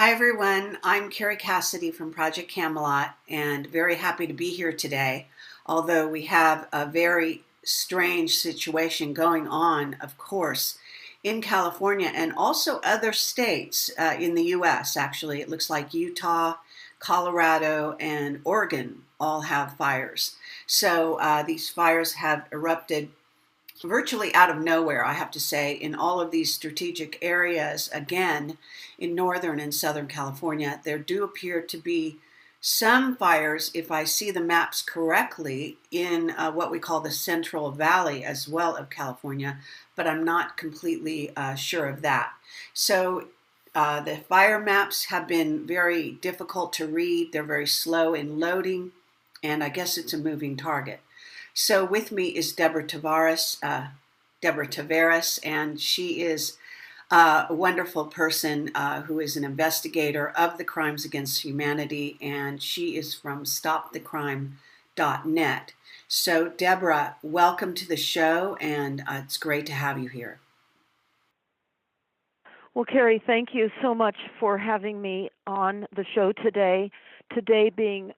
Hi everyone, I'm Carrie Cassidy from Project Camelot and very happy to be here today. Although we have a very strange situation going on, of course, in California and also other states in the US. Actually, it looks like Utah, Colorado, and Oregon all have fires. So these fires have erupted virtually out of nowhere, I have to say, in all of these strategic areas. Again, in Northern and Southern California, there do appear to be some fires, if I see the maps correctly, in what we call the Central Valley as well of California, but I'm not completely sure of that. So the fire maps have been very difficult to read. They're very slow in loading, and I guess it's a moving target. So with me is Deborah Tavares, and she is a wonderful person who is an investigator of the crimes against humanity, and she is from stopthecrime.net. So Deborah, welcome to the show, and it's great to have you here. Well, Carrie, thank you so much for having me on the show today. Today being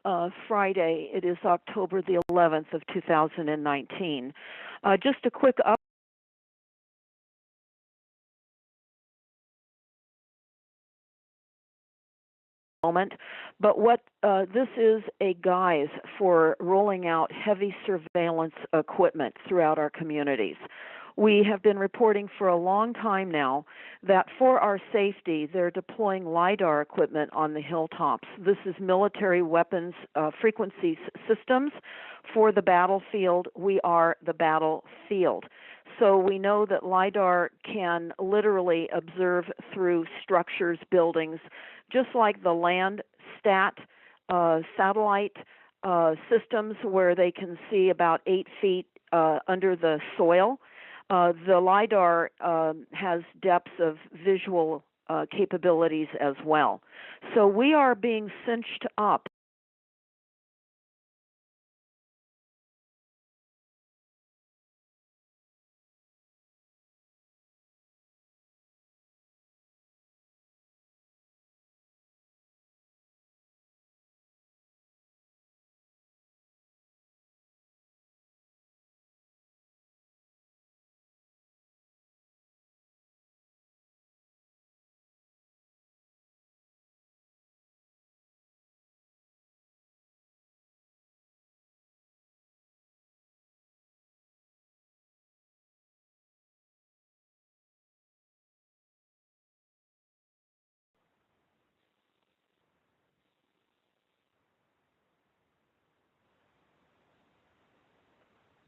Friday, it is October the 11th of 2019. Just a quick moment, but what this is a guise for rolling out heavy surveillance equipment throughout our communities. We have been reporting for a long time now that for our safety, they're deploying LiDAR equipment on the hilltops. This is military weapons frequency systems for the battlefield. We are the battlefield. So we know that LiDAR can literally observe through structures, buildings, just like the Landsat satellite systems where they can see about 8 feet under the soil. The LiDAR has depths of visual capabilities as well. So we are being cinched up.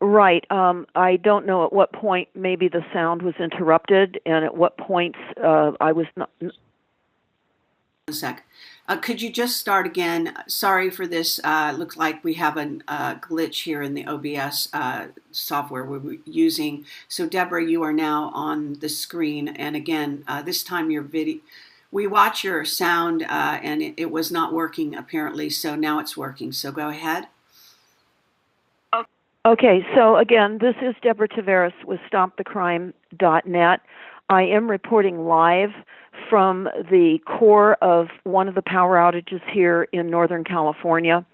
Right. I don't know at what point maybe the sound was interrupted and at what points I was not. One sec. Could you just start again? Sorry for this. Looks like we have a glitch here in the OBS software we're using. So Deborah, you are now on the screen. And again, this time your video, we watch your sound and it was not working apparently. So now it's working. So go ahead. Okay, so again, this is Deborah Tavares with stopthecrime.net. I am reporting live from the core of one of the power outages here in Northern California.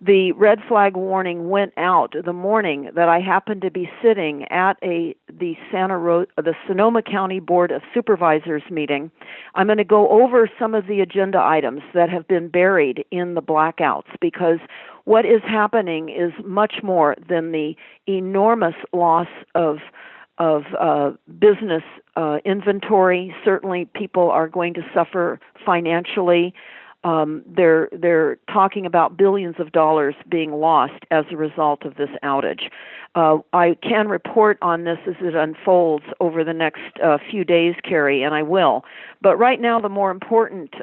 The red flag warning went out the morning that I happened to be sitting at the Sonoma County Board of Supervisors meeting. I'm going to go over some of the agenda items that have been buried in the blackouts because what is happening is much more than the enormous loss of business inventory. Certainly, people are going to suffer financially. They're talking about billions of dollars being lost as a result of this outage. I can report on this as it unfolds over the next few days, Carrie, and I will. But right now, the more important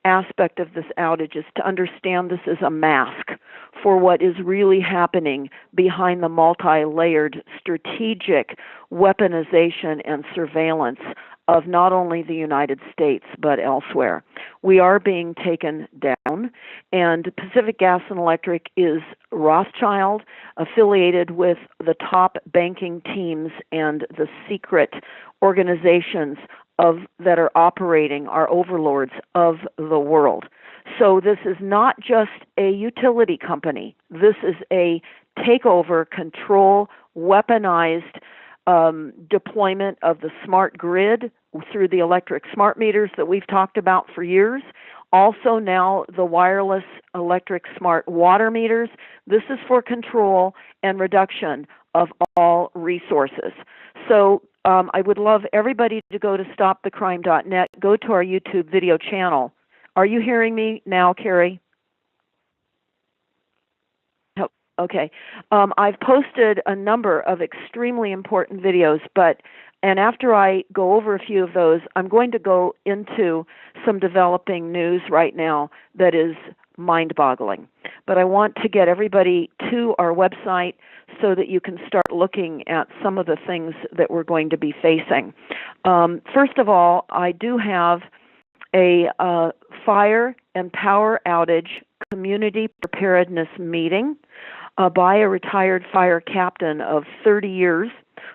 aspect of this outage is to understand this is a mask for what is really happening behind the multi-layered strategic weaponization and surveillance of not only the United States but elsewhere. We are being taken down known, and Pacific Gas and Electric is Rothschild, affiliated with the top banking teams and the secret organizations that are operating, are overlords of the world. So this is not just a utility company. This is a takeover, control, weaponized deployment of the smart grid through the electric smart meters that we've talked about for years. Also now the wireless electric smart water meters. This is for control and reduction of all resources. So I would love everybody to go to stopthecrime.net, go to our YouTube video channel. Are you hearing me now, Carrie? Okay. I've posted a number of extremely important videos, and after I go over a few of those, I'm going to go into some developing news right now that is mind-boggling. But I want to get everybody to our website so that you can start looking at some of the things that we're going to be facing. First of all, I do have a fire and power outage community preparedness meeting by a retired fire captain of 30 years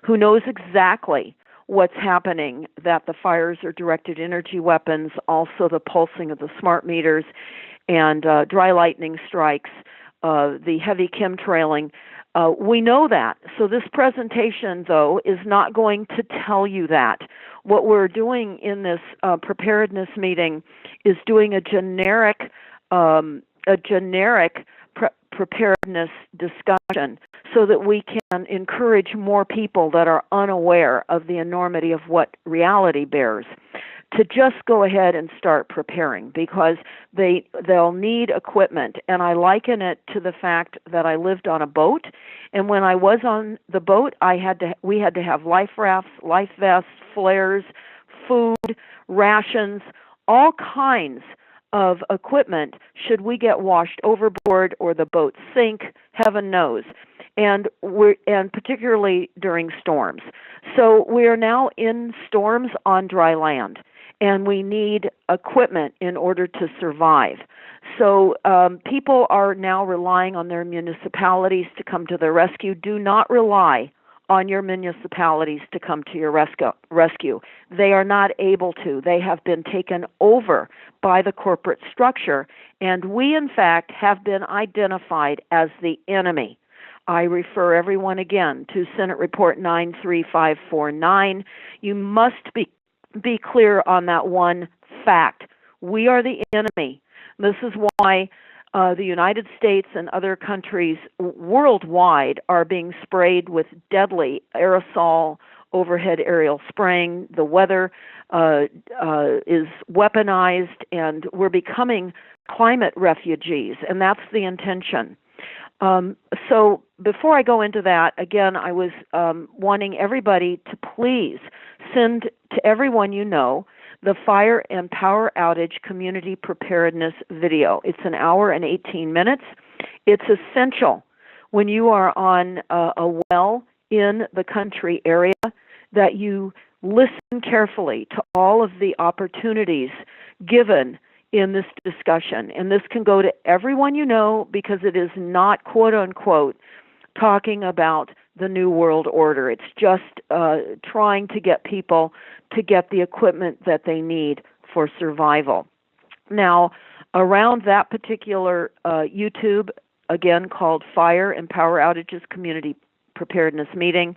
who knows exactly what's happening, that the fires are directed energy weapons, also the pulsing of the smart meters, and dry lightning strikes, the heavy chemtrailing. We know that. So this presentation, though, is not going to tell you that. What we're doing in this preparedness meeting is doing a generic preparedness discussion so that we can encourage more people that are unaware of the enormity of what reality bears to just go ahead and start preparing, because they'll need equipment. And I liken it to the fact that I lived on a boat, and when I was on the boat, we had to have life rafts, life vests, flares, food, rations, all kinds of equipment should we get washed overboard or the boat sink, heaven knows, and particularly during storms. So we are now in storms on dry land, and we need equipment in order to survive. So people are now relying on their municipalities to come to their rescue. Do not rely on your municipalities to come to your rescue. They are not able to. They have been taken over by the corporate structure, and we, in fact, have been identified as the enemy. I refer everyone again to Senate Report 93549. You must be clear on that one fact. We are the enemy. This is why the United States and other countries worldwide are being sprayed with deadly aerosol overhead aerial spraying. The weather is weaponized, and we're becoming climate refugees, and that's the intention. So before I go into that, again, I was wanting everybody to please send to everyone you know the Fire and Power Outage Community Preparedness video. It's an hour and 18 minutes. It's essential when you are on a well in the country area that you listen carefully to all of the opportunities given in this discussion. And this can go to everyone you know, because it is not, quote unquote, talking about the New World Order. It's just trying to get people to get the equipment that they need for survival. Now, around that particular YouTube, again called Fire and Power Outages Community Preparedness Meeting,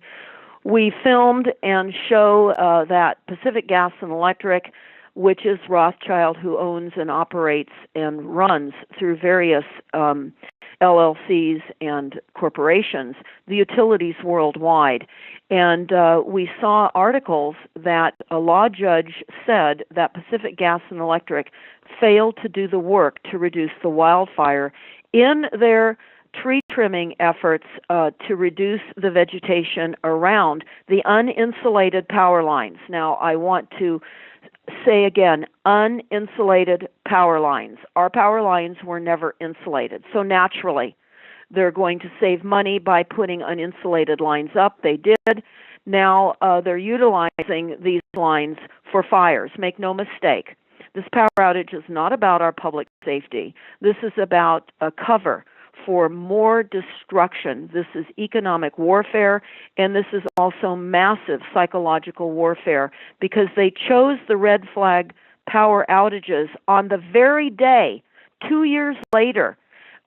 we filmed and show that Pacific Gas and Electric, which is Rothschild, who owns and operates and runs through various LLCs and corporations, the utilities worldwide. And we saw articles that a law judge said that Pacific Gas and Electric failed to do the work to reduce the wildfire in their tree trimming efforts to reduce the vegetation around the uninsulated power lines. Now, I want to say again, uninsulated power lines. Our power lines were never insulated. So naturally, they're going to save money by putting uninsulated lines up. They did. Now they're utilizing these lines for fires. Make no mistake. This power outage is not about our public safety. This is about a cover for more destruction. This is economic warfare, and this is also massive psychological warfare, because they chose the red flag power outages on the very day, 2 years later,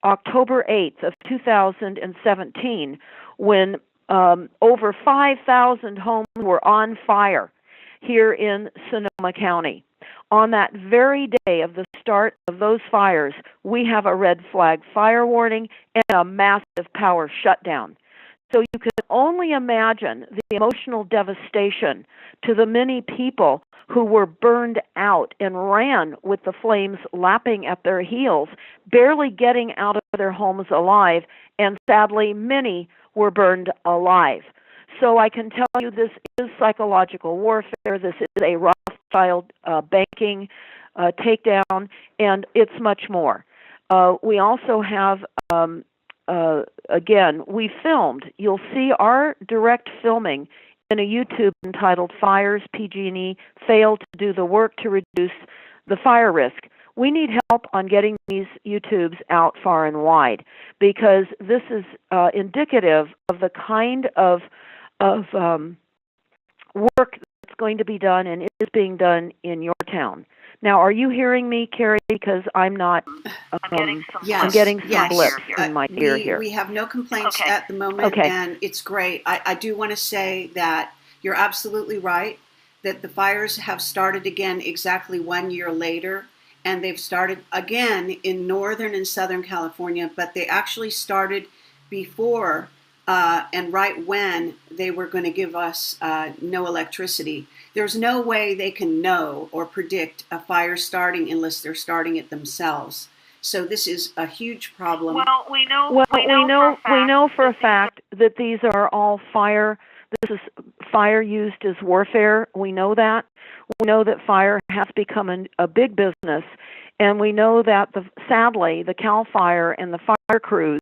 October 8th of 2017, when over 5,000 homes were on fire here in Sonoma County. On that very day of the start of those fires, we have a red flag fire warning and a massive power shutdown. So you can only imagine the emotional devastation to the many people who were burned out and ran with the flames lapping at their heels, barely getting out of their homes alive, and sadly, many were burned alive. So I can tell you this is psychological warfare. This is a Rothschild banking takedown, and it's much more. We also have, again, we filmed. You'll see our direct filming in a YouTube entitled Fires PG&E Failed to Do the Work to Reduce the Fire Risk. We need help on getting these YouTubes out far and wide, because this is indicative of the kind of work that's going to be done and is being done in your town. Now, are you hearing me, Carrie? Because I'm not. I'm getting some blips in my ear here. We have no complaints at the moment, and it's great. I do want to say that you're absolutely right, that the fires have started again exactly 1 year later, and they've started again in Northern and Southern California, but they actually started before and right when they were going to give us no electricity. There's no way they can know or predict a fire starting unless they're starting it themselves. So this is a huge problem. Well, we know for a fact that these are all fire. This is fire used as warfare. We know that. We know that fire has become a big business, and we know that sadly the CAL FIRE and the fire crews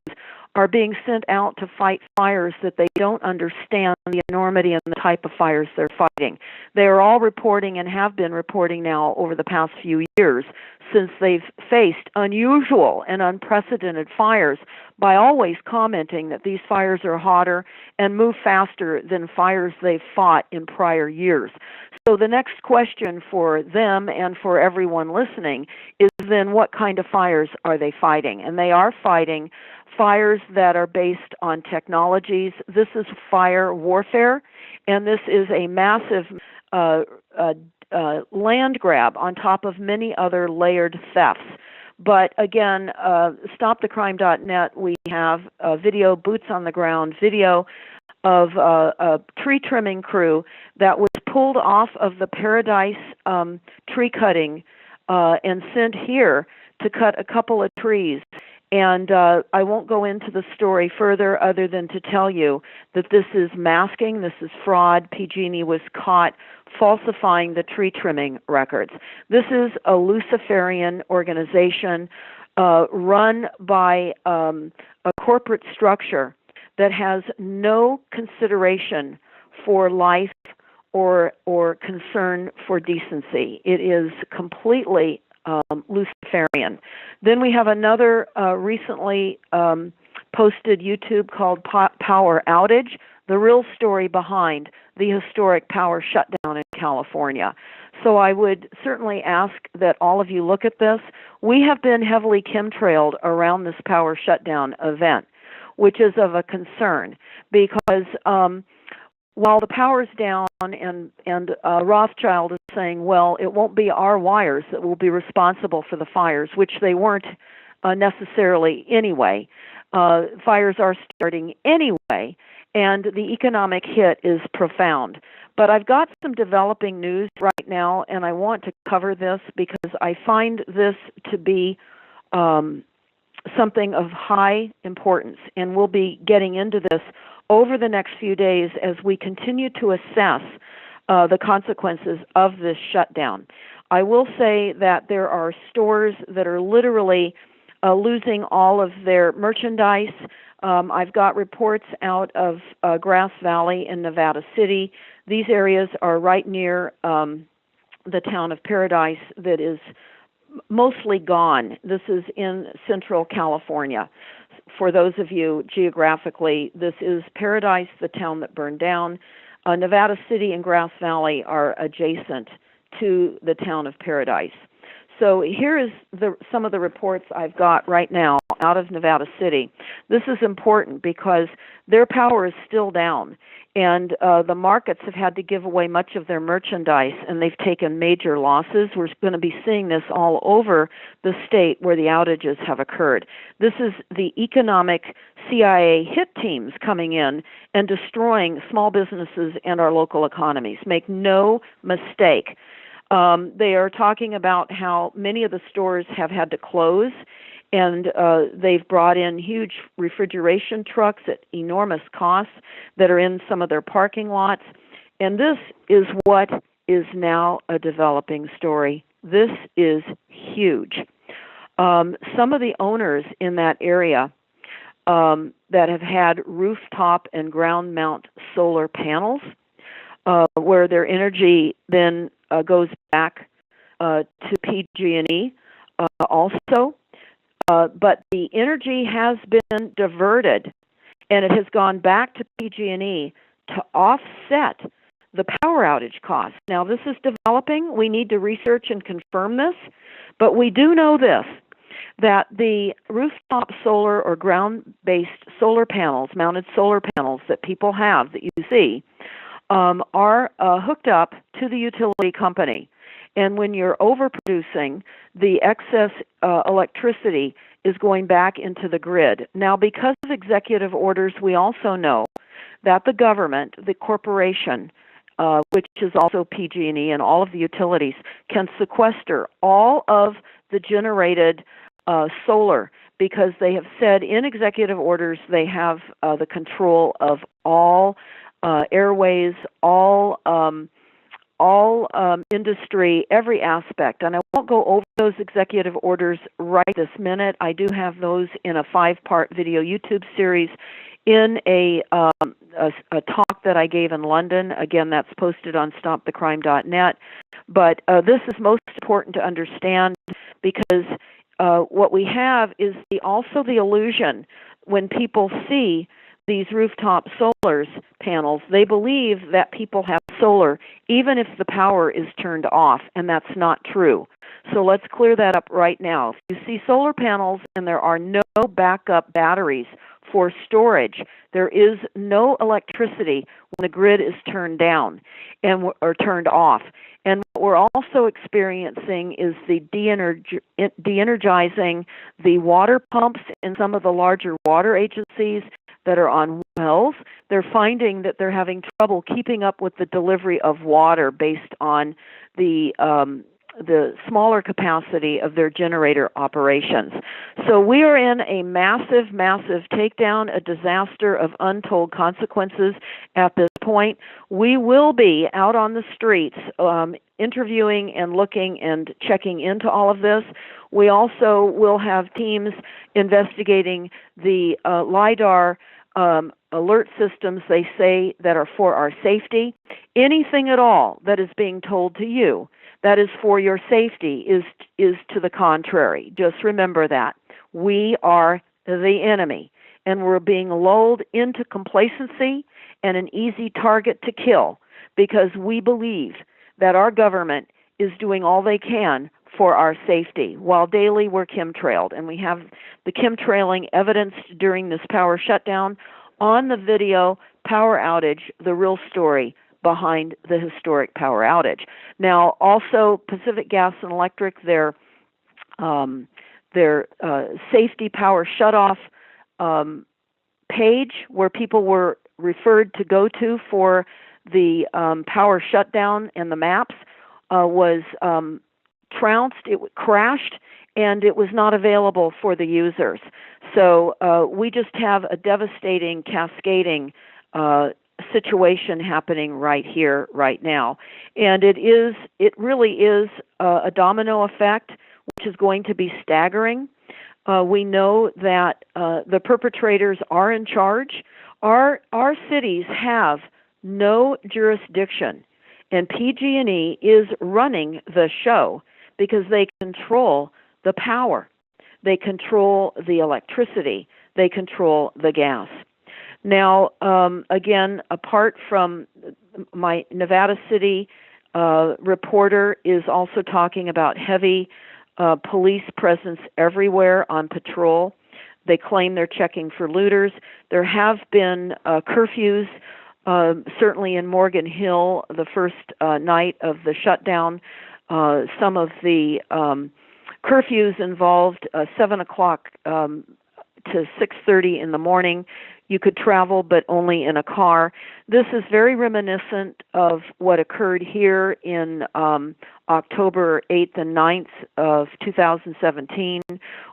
are being sent out to fight fires that they don't understand the enormity and the type of fires they're fighting. They are all reporting and have been reporting now over the past few years, since they've faced unusual and unprecedented fires, by always commenting that these fires are hotter and move faster than fires they've fought in prior years. So the next question for them and for everyone listening is then, what kind of fires are they fighting? And they are fighting fires that are based on technologies. This is fire warfare, and this is a massive land grab on top of many other layered thefts. But again, stopthecrime.net, we have a video, boots on the ground video of a tree trimming crew that was pulled off of the Paradise tree cutting and sent here to cut a couple of trees. And I won't go into the story further other than to tell you that this is masking, this is fraud. PG&E was caught falsifying the tree trimming records. This is a Luciferian organization run by a corporate structure that has no consideration for life or concern for decency. It is completely Luciferian. Then we have another recently posted YouTube called Power Outage, the real story behind the historic power shutdown in California. So I would certainly ask that all of you look at this. We have been heavily chemtrailed around this power shutdown event, which is of a concern, because while the power's down and Rothschild is saying, well, it won't be our wires that will be responsible for the fires, which they weren't necessarily anyway. Fires are starting anyway, and the economic hit is profound. But I've got some developing news right now, and I want to cover this because I find this to be something of high importance, and we'll be getting into this over the next few days as we continue to assess the consequences of this shutdown. I will say that there are stores that are literally losing all of their merchandise. I've got reports out of Grass Valley in Nevada City. These areas are right near the town of Paradise that is mostly gone. This is in Central California. For those of you geographically, this is Paradise, the town that burned down. Nevada City and Grass Valley are adjacent to the town of Paradise. So here is some of the reports I've got right now out of Nevada City. This is important because their power is still down, and the markets have had to give away much of their merchandise, and they've taken major losses. We're going to be seeing this all over the state where the outages have occurred. This is the economic CIA hit teams coming in and destroying small businesses and our local economies. Make no mistake. They are talking about how many of the stores have had to close, and they've brought in huge refrigeration trucks at enormous costs that are in some of their parking lots. And this is what is now a developing story. This is huge. Some of the owners in that area that have had rooftop and ground mount solar panels, where their energy then goes back to PG&E also. But the energy has been diverted, and it has gone back to PG&E to offset the power outage costs. Now, this is developing. We need to research and confirm this, but we do know this, that the rooftop solar or ground-based solar panels, mounted solar panels that people have that you see, are hooked up to the utility company. And when you're overproducing, the excess electricity is going back into the grid. Now, because of executive orders, we also know that the government, the corporation, which is also PG&E and all of the utilities, can sequester all of the generated solar, because they have said in executive orders they have the control of all airways, all industry, every aspect. And I won't go over those executive orders right this minute. I do have those in a 5-part video YouTube series in a talk that I gave in London. Again, that's posted on stopthecrime.net. But this is most important to understand, because what we have is also the illusion when people see these rooftop solar panels, they believe that people have solar even if the power is turned off, and that's not true. So let's clear that up right now. If you see solar panels and there are no backup batteries for storage, there is no electricity when the grid is turned down or turned off. And what we're also experiencing is the de-energizing the water pumps in some of the larger water agencies that are on wells. They're finding that they're having trouble keeping up with the delivery of water based on the smaller capacity of their generator operations. So we are in a massive, massive takedown, a disaster of untold consequences at this point. We will be out on the streets interviewing and looking and checking into all of this. We also will have teams investigating the LIDAR alert systems, they say, that are for our safety. Anything at all that is being told to you that is for your safety is to the contrary. Just remember that. We are the enemy, and we're being lulled into complacency and an easy target to kill because we believe that our government is doing all they can for our safety, while daily we're chemtrailed. And we have the chemtrailing evidenced during this power shutdown on the video Power Outage, the real story behind the historic power outage. Now, also Pacific Gas and Electric, their safety power shutoff page, where people were referred to go to for the power shutdown and the maps, was trounced, it crashed, and it was not available for the users. So we just have a devastating, cascading situation happening right here, right now. And it really is a domino effect, which is going to be staggering. We know that the perpetrators are in charge. Our cities have no jurisdiction And PG&E is running the show because they control the power. They control the electricity. They control the gas. Now, again, apart from my Nevada City reporter is also talking about heavy police presence everywhere on patrol. They claim they're checking for looters. There have been curfews, certainly in Morgan Hill, the first night of the shutdown. Some of the curfews involved 7 o'clock to 6:30 in the morning. You could travel, but only in a car. This is very reminiscent of what occurred here in October 8th and 9th of 2017,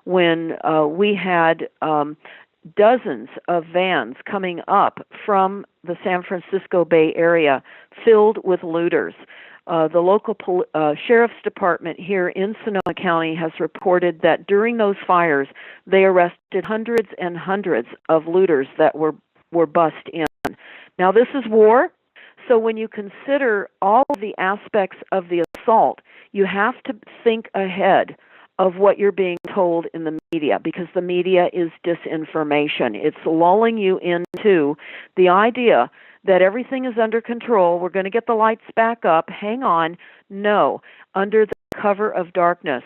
when we had dozens of vans coming up from the San Francisco Bay Area filled with looters. The local sheriff's department here in Sonoma County has reported that during those fires, they arrested hundreds and hundreds of looters that were bussed in. Now, this is war, so when you consider all of the aspects of the assault, you have to think ahead of what you're being told in the media, because the media is disinformation. It's lulling you into the idea that everything is under control, we're going to get the lights back up, hang on. No, under the cover of darkness,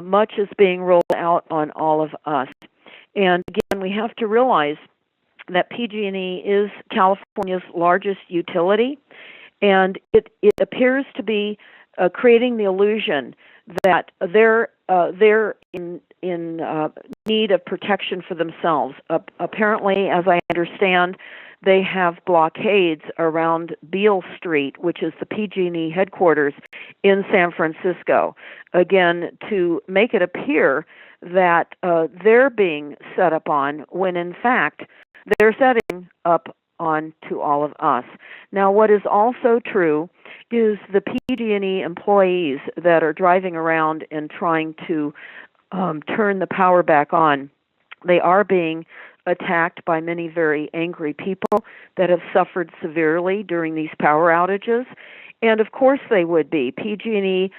much is being rolled out on all of us. And again, we have to realize that PG&E is California's largest utility, and it appears to be creating the illusion that they're in need of protection for themselves. Apparently, as I understand, they have blockades around Beale Street, which is the PG&E headquarters in San Francisco, again, to make it appear that they're being set up on, when in fact they're setting up on to all of us. Now, what is also true is the PG&E employees that are driving around and trying to turn the power back on, they are being attacked by many very angry people that have suffered severely during these power outages. And of course they would be. PG&E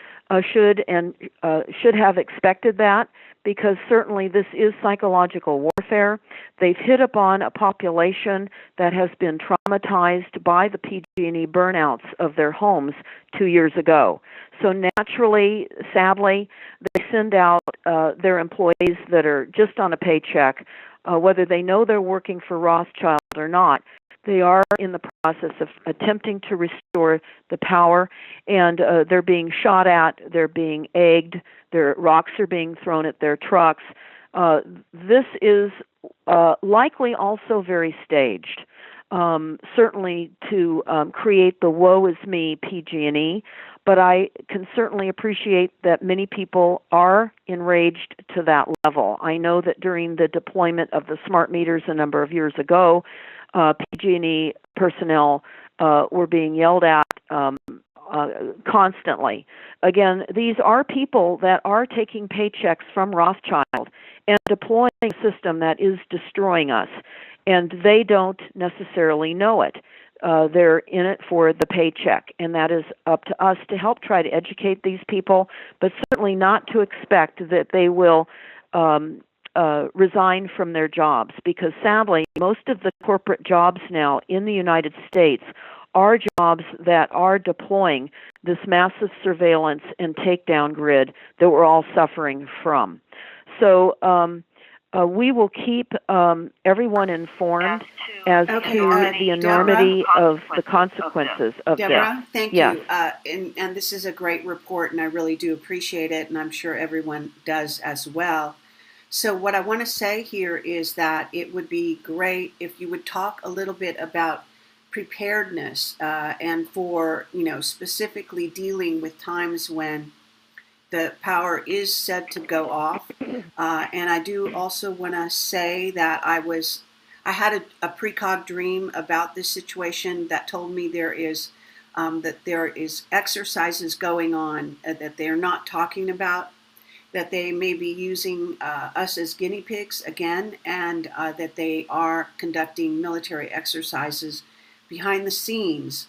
should have expected that, because certainly this is psychological warfare. They've hit upon a population that has been traumatized by the PG&E burnouts of their homes 2 years ago. So naturally, sadly, they send out their employees that are just on a paycheck, whether they know they're working for Rothschild or not. They are in the process of attempting to restore the power, and they're being shot at, they're being egged, their rocks are being thrown at their trucks. This is likely also very staged, certainly to create the woe is me PG&E, but I can certainly appreciate that many people are enraged to that level. I know that during the deployment of the smart meters a number of years ago, PG&E personnel were being yelled at constantly. Again, these are people that are taking paychecks from Rothschild and deploying a system that is destroying us, and they don't necessarily know it. They're in it for the paycheck, and that is up to us to help try to educate these people, but certainly not to expect that they will resign from their jobs, because sadly, most of the corporate jobs now in the United States are jobs that are deploying this massive surveillance and takedown grid that we're all suffering from. So we will keep everyone informed as to the enormity of the consequences of Deborah, this. thank you. And this is a great report, and I really do appreciate it, and I'm sure everyone does as well. So what I want to say here is that it would be great if you would talk a little bit about preparedness and for, specifically dealing with times when the power is said to go off. And I do also want to say that I had a precog dream about this situation that told me there is exercises going on that they're not talking about, that they may be using us as guinea pigs again, and that they are conducting military exercises behind the scenes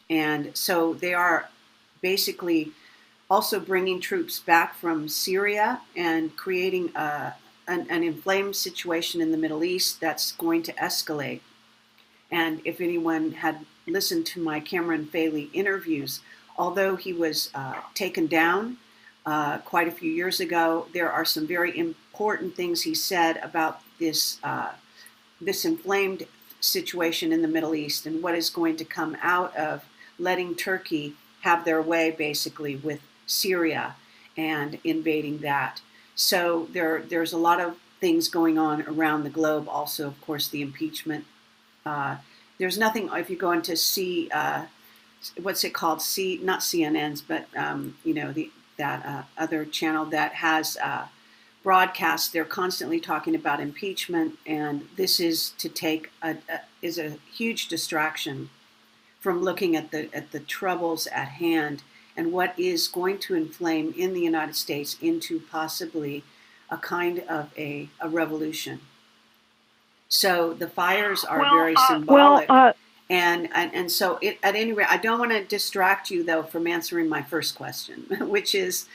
And so they are basically also bringing troops back from Syria and creating an inflamed situation in the Middle East that's going to escalate. And if anyone had listened to my Cameron Faley interviews, although he was taken down quite a few years ago, there are some very important things he said about this inflamed situation in the Middle East and what is going to come out of letting Turkey have their way, basically, with Syria and invading that. So there's a lot of things going on around the globe. Also, of course, the impeachment. There's nothing, if you go into what's it called? Not CNN's, but that other channel that has broadcast. They're constantly talking about impeachment, and this is to take is a huge distraction from looking at the troubles at hand and what is going to inflame in the United States into possibly a kind of a revolution. So the fires are very symbolic. And so at any rate, I don't want to distract you, though, from answering my first question, which is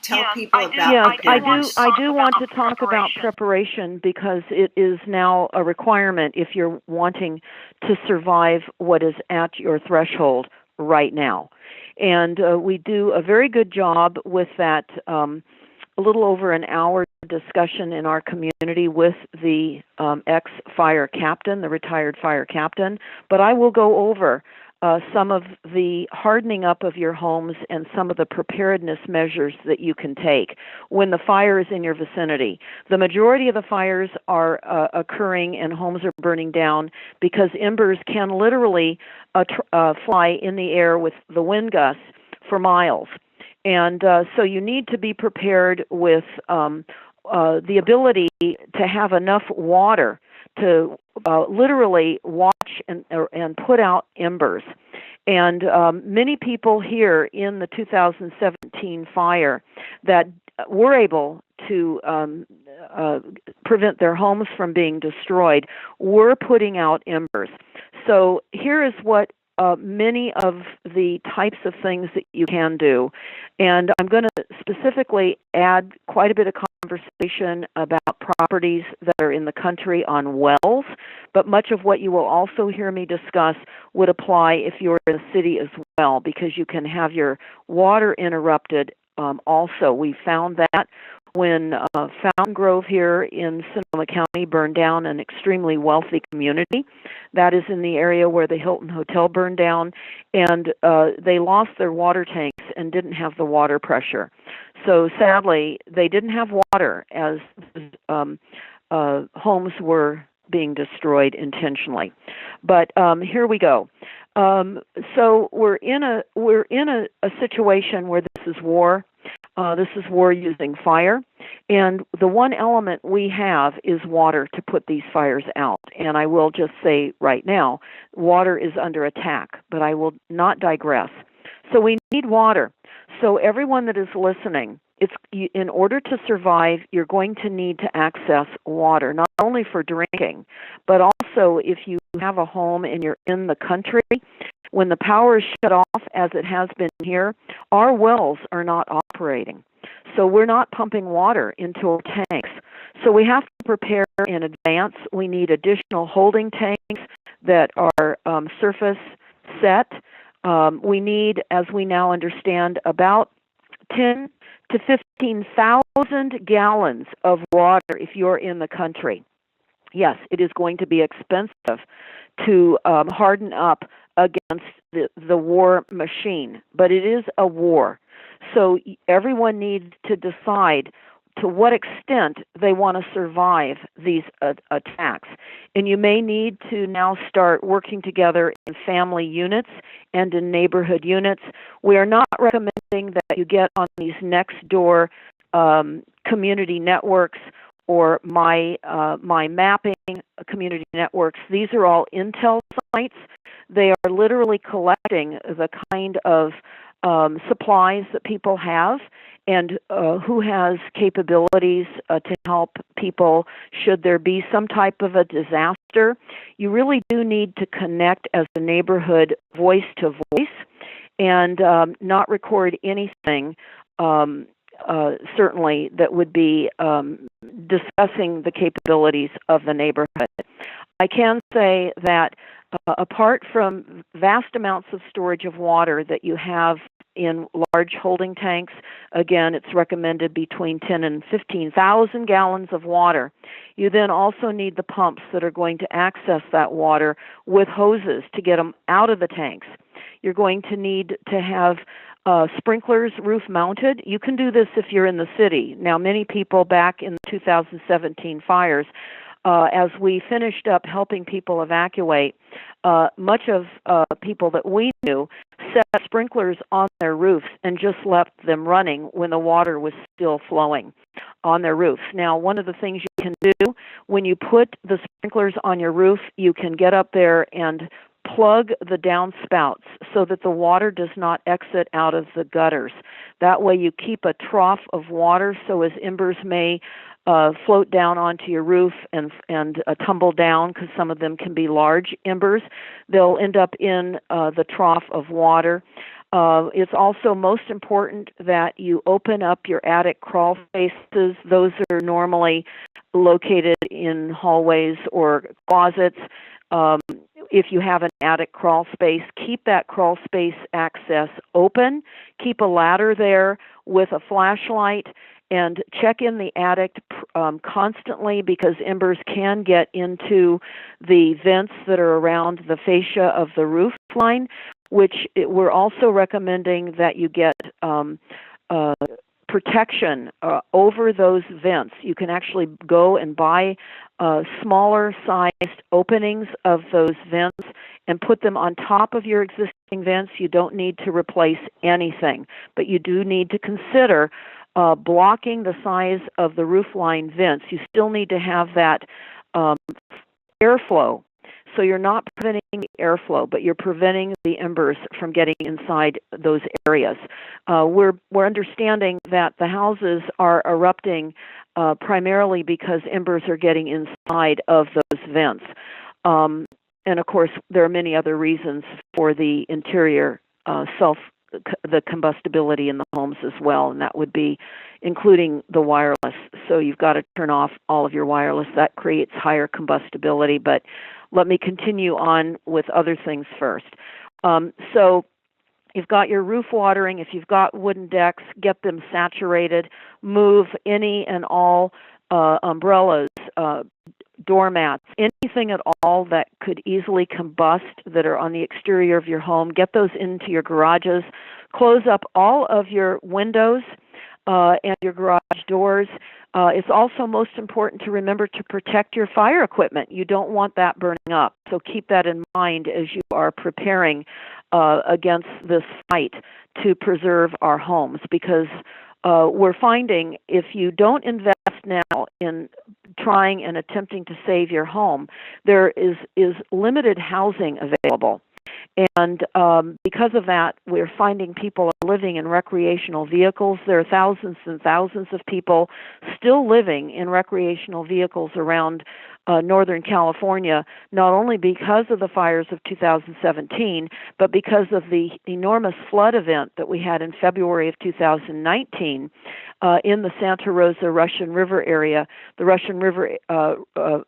tell people about. Yes, I do want to talk about preparation, because it is now a requirement if you're wanting to survive what is at your threshold right now. And we do a very good job with that. A little over an hour discussion in our community with the ex-fire captain, the retired fire captain, but I will go over some of the hardening up of your homes and some of the preparedness measures that you can take when the fire is in your vicinity. The majority of the fires are occurring and homes are burning down because embers can literally fly in the air with the wind gusts for miles. And so you need to be prepared with the ability to have enough water to literally watch and put out embers. And many people here in the 2017 fire that were able to prevent their homes from being destroyed were putting out embers. So here is what many of the types of things that you can do. And I'm going to specifically add quite a bit of conversation about properties that are in the country on wells, but much of what you will also hear me discuss would apply if you're in a city as well, because you can have your water interrupted also. We found that when Fountain Grove here in Sonoma County burned down, an extremely wealthy community. That is in the area where the Hilton Hotel burned down, and they lost their water tanks and didn't have the water pressure. So sadly, they didn't have water as homes were being destroyed intentionally. But here we go. So we're in a situation where this is war. This is war using fire, and the one element we have is water to put these fires out. And I will just say right now, water is under attack, but I will not digress. So we need water. So everyone that is listening, in order to survive, you're going to need to access water, not only for drinking, but also if you have a home and you're in the country. When the power is shut off, as it has been here, our wells are not operating. So we're not pumping water into our tanks. So we have to prepare in advance. We need additional holding tanks that are surface set. We need, as we now understand, about 10 to 15,000 gallons of water if you're in the country. Yes, it is going to be expensive to harden up against the war machine, but it is a war. So everyone needs to decide to what extent they want to survive these attacks. And you may need to now start working together in family units and in neighborhood units. We are not recommending that you get on these next door community networks or my mapping community networks. These are all intel sites. They are literally collecting the kind of supplies that people have, and who has capabilities to help people should there be some type of a disaster. You really do need to connect as a neighborhood voice to voice and not record anything, certainly, that would be discussing the capabilities of the neighborhood. I can say that apart from vast amounts of storage of water that you have in large holding tanks, again, it's recommended between 10 and 15,000 gallons of water. You then also need the pumps that are going to access that water with hoses to get them out of the tanks. You're going to need to have sprinklers roof mounted. You can do this if you're in the city. Now, many people back in the 2017 fires, as we finished up helping people evacuate, much of people that we knew set sprinklers on their roofs and just left them running when the water was still flowing on their roofs. Now, one of the things you can do when you put the sprinklers on your roof, you can get up there and plug the downspouts so that the water does not exit out of the gutters. That way you keep a trough of water, so as embers may float down onto your roof and tumble down, because some of them can be large embers, they'll end up in the trough of water. It's also most important that you open up your attic crawl spaces. Those are normally located in hallways or closets. If you have an attic crawl space, keep that crawl space access open. Keep a ladder there with a flashlight, and check in the attic constantly, because embers can get into the vents that are around the fascia of the roof line, which we're also recommending that you get protection over those vents. You can actually go and buy smaller sized openings of those vents and put them on top of your existing vents. You don't need to replace anything, but you do need to consider blocking the size of the roofline vents. You still need to have that airflow. So you're not preventing the airflow, but you're preventing the embers from getting inside those areas. We're understanding that the houses are erupting primarily because embers are getting inside of those vents. And of course, there are many other reasons for the interior the combustibility in the homes as well, and that would be including the wireless. So you've got to turn off all of your wireless. That creates higher combustibility, but let me continue on with other things first. So you've got your roof watering. If you've got wooden decks, get them saturated. Move any and all umbrellas, doormats, anything at all that could easily combust that are on the exterior of your home. Get those into your garages. Close up all of your windows and your garage doors. It's also most important to remember to protect your fire equipment. You don't want that burning up, so keep that in mind as you are preparing against this fight to preserve our homes, because we're finding if you don't invest now in trying and attempting to save your home, there is limited housing available. And because of that, we're finding people are living in recreational vehicles. There are thousands and thousands of people still living in recreational vehicles around Northern California, not only because of the fires of 2017, but because of the enormous flood event that we had in February of 2019 in the Santa Rosa Russian River area, the Russian River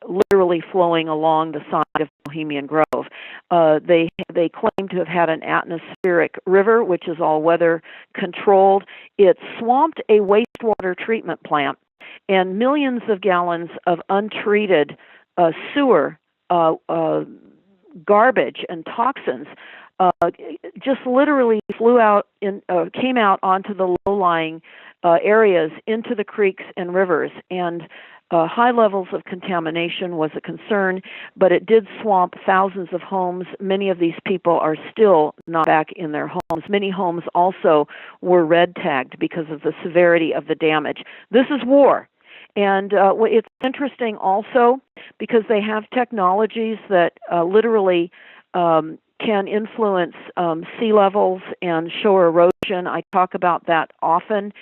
literally flowing along the side of Bohemian Grove. They claim to have had an atmospheric river, which is all weather controlled. It swamped a wastewater treatment plant, and millions of gallons of untreated sewer garbage and toxins just literally came out onto the low-lying areas, into the creeks and rivers, and high levels of contamination was a concern, but it did swamp thousands of homes. Many of these people are still not back in their homes. Many homes also were red tagged because of the severity of the damage. This is war. And it's interesting also because they have technologies that literally can influence sea levels and shore erosion. ocean. I talk about that often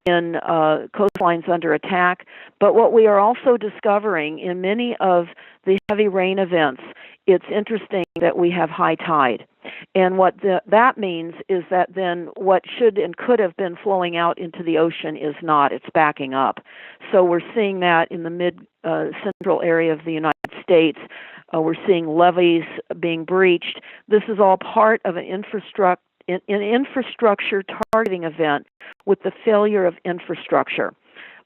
in Coastlines Under Attack. But what we are also discovering in many of the heavy rain events, it's interesting that we have high tide. And what that means is that then what should and could have been flowing out into the ocean is not. It's backing up. So we're seeing that in the mid-central area of the United States. We're seeing levees being breached. This is all part of an infrastructure targeting event with the failure of infrastructure.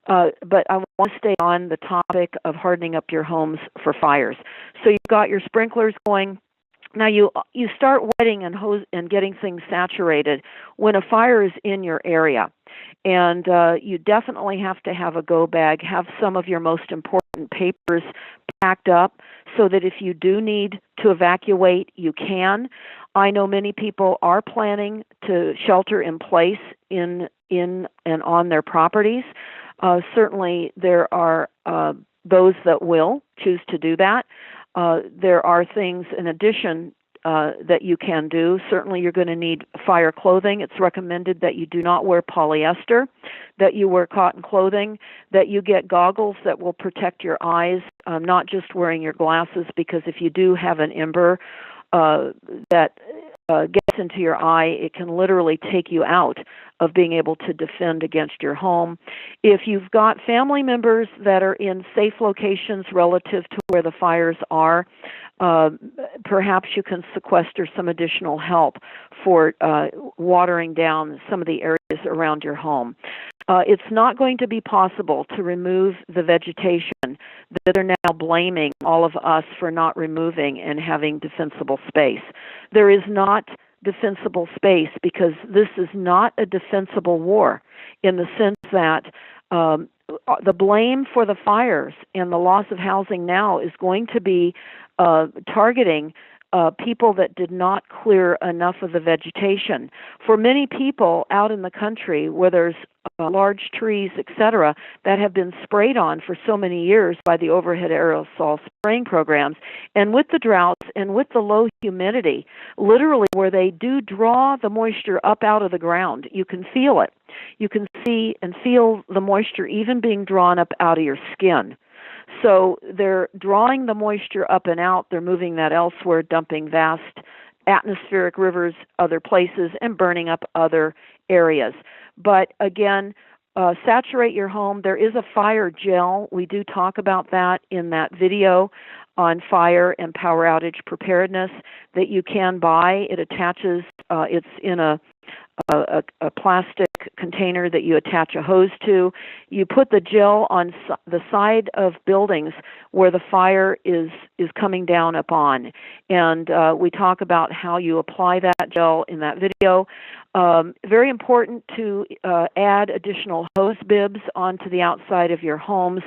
But I want to stay on the topic of hardening up your homes for fires. So you've got your sprinklers going. Now you start wetting and getting things saturated when a fire is in your area. And you definitely have to have a go bag, have some of your most important papers packed up so that if you do need to evacuate, you can. I know many people are planning to shelter in place in and on their properties. Certainly there are those that will choose to do that. There are things in addition that you can do. Certainly you're going to need fire clothing. It's recommended that you do not wear polyester, that you wear cotton clothing, that you get goggles that will protect your eyes, not just wearing your glasses, because if you do have an ember that gets into your eye, it can literally take you out of being able to defend against your home. If you've got family members that are in safe locations relative to where the fires are, perhaps you can sequester some additional help for watering down some of the areas around your home. It's not going to be possible to remove the vegetation that they're now blaming all of us for not removing and having defensible space. There is not defensible space because this is not a defensible war in the sense that the blame for the fires and the loss of housing now is going to be targeting people that did not clear enough of the vegetation. For many people out in the country where there's large trees, etc., that have been sprayed on for so many years by the overhead aerosol spraying programs, and with the droughts and with the low humidity, literally where they do draw the moisture up out of the ground, you can feel it. You can see and feel the moisture even being drawn up out of your skin. So they're drawing the moisture up and out. They're moving that elsewhere, dumping vast atmospheric rivers other places and burning up other areas. But again, saturate your home. There is a fire gel. We do talk about that in that video on fire and power outage preparedness that you can buy. It attaches, it's in a plastic container that you attach a hose to. You put the gel on the side of buildings where the fire is coming down upon. And we talk about how you apply that gel in that video. Very important to add additional hose bibs onto the outside of your homes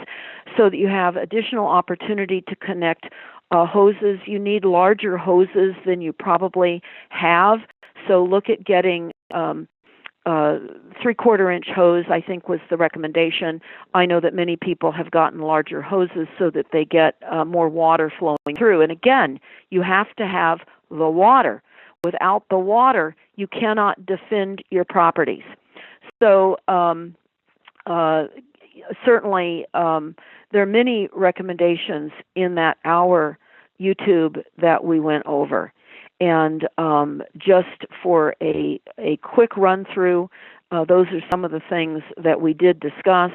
so that you have additional opportunity to connect hoses. You need larger hoses than you probably have. So look at getting 3/4-inch hose, I think was the recommendation. I know that many people have gotten larger hoses so that they get more water flowing through. And again, you have to have the water. Without the water, you cannot defend your properties. So certainly there are many recommendations in that hour YouTube that we went over. And just for a quick run through, those are some of the things that we did discuss.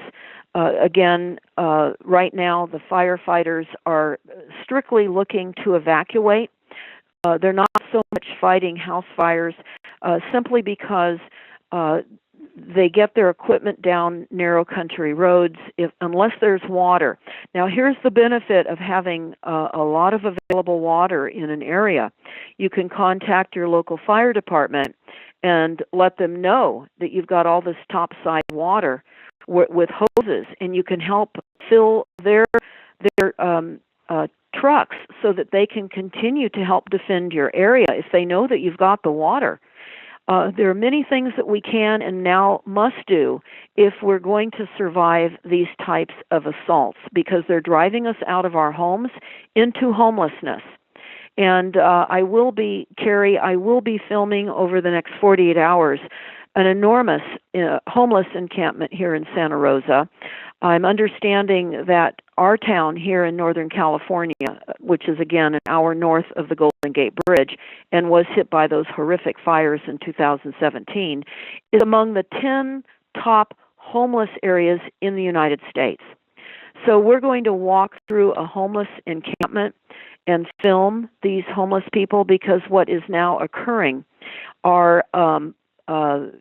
Again, right now the firefighters are strictly looking to evacuate. They're not so much fighting house fires simply because they get their equipment down narrow country roads unless there's water. Now, here's the benefit of having a lot of available water in an area. You can contact your local fire department and let them know that you've got all this topside water with hoses, and you can help fill their trucks so that they can continue to help defend your area if they know that you've got the water. There are many things that we can and now must do if we're going to survive these types of assaults, because they're driving us out of our homes into homelessness. And I will be filming over the next 48 hours an enormous homeless encampment here in Santa Rosa. I'm understanding that our town here in Northern California, which is again an hour north of the Golden Gate Bridge and was hit by those horrific fires in 2017, is among the 10 top homeless areas in the United States. So we're going to walk through a homeless encampment and film these homeless people, because what is now occurring are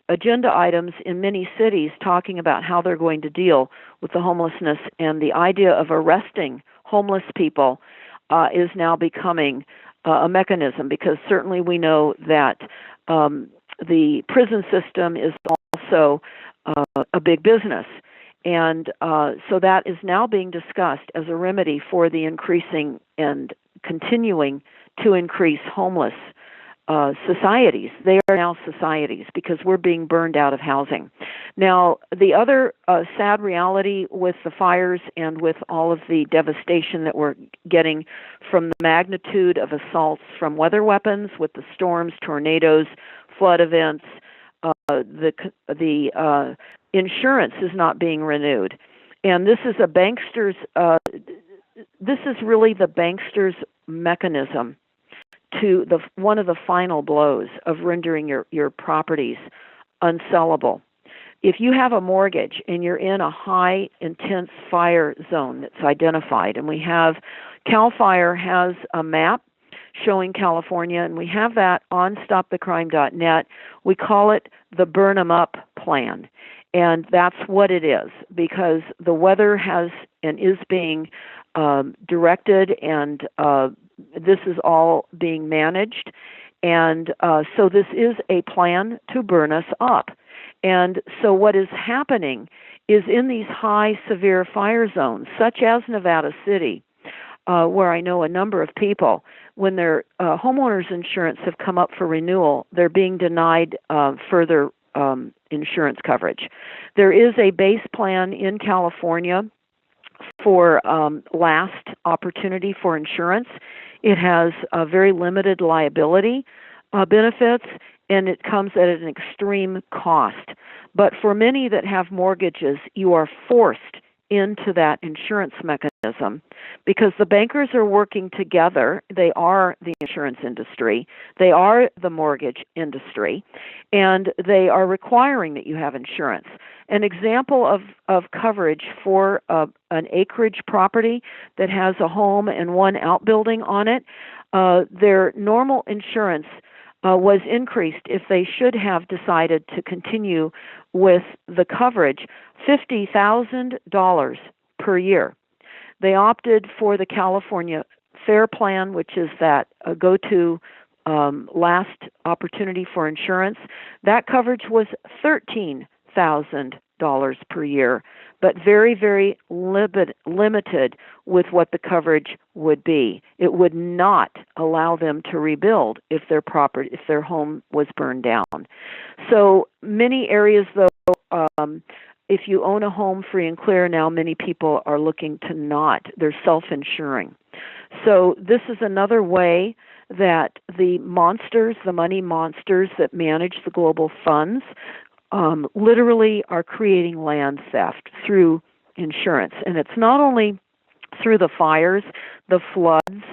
agenda items in many cities talking about how they're going to deal with the homelessness, and the idea of arresting homeless people is now becoming a mechanism, because certainly we know that the prison system is also a big business. And so that is now being discussed as a remedy for the increasing and continuing to increase homeless societies. They are now societies because we're being burned out of housing. Now, the other sad reality with the fires and with all of the devastation that we're getting from the magnitude of assaults from weather weapons, with the storms, tornadoes, flood events, the insurance is not being renewed. And this is a bankster's, this is really the bankster's mechanism to one of the final blows of rendering your properties unsellable. If you have a mortgage and you're in a high intense fire zone that's identified, and we have CAL FIRE has a map showing California, and we have that on stopthecrime.net. We call it the Burn 'em Up plan. And that's what it is, because the weather has and is being directed, and this is all being managed. And so this is a plan to burn us up. And so what is happening is, in these high severe fire zones, such as Nevada City, where I know a number of people, when their homeowners insurance have come up for renewal, they're being denied further insurance coverage. There is a base plan in California for last opportunity for insurance. It has a very limited liability benefits, and it comes at an extreme cost. But for many that have mortgages, you are forced into that insurance mechanism because the bankers are working together. They are the insurance industry, they are the mortgage industry, and they are requiring that you have insurance. An example of coverage for an acreage property that has a home and one outbuilding on it, their normal insurance was increased, if they should have decided to continue with the coverage, $50,000 per year. They opted for the California Fair Plan, which is that go-to last opportunity for insurance. That coverage was $13,000 per year, but very, very limited with what the coverage would be. It would not allow them to rebuild if their home was burned down. So many areas, though, if you own a home free and clear now, many people are looking to not. They're self-insuring. So this is another way that the monsters, the money monsters that manage the global funds, literally are creating land theft through insurance. And it's not only through the fires, the floods,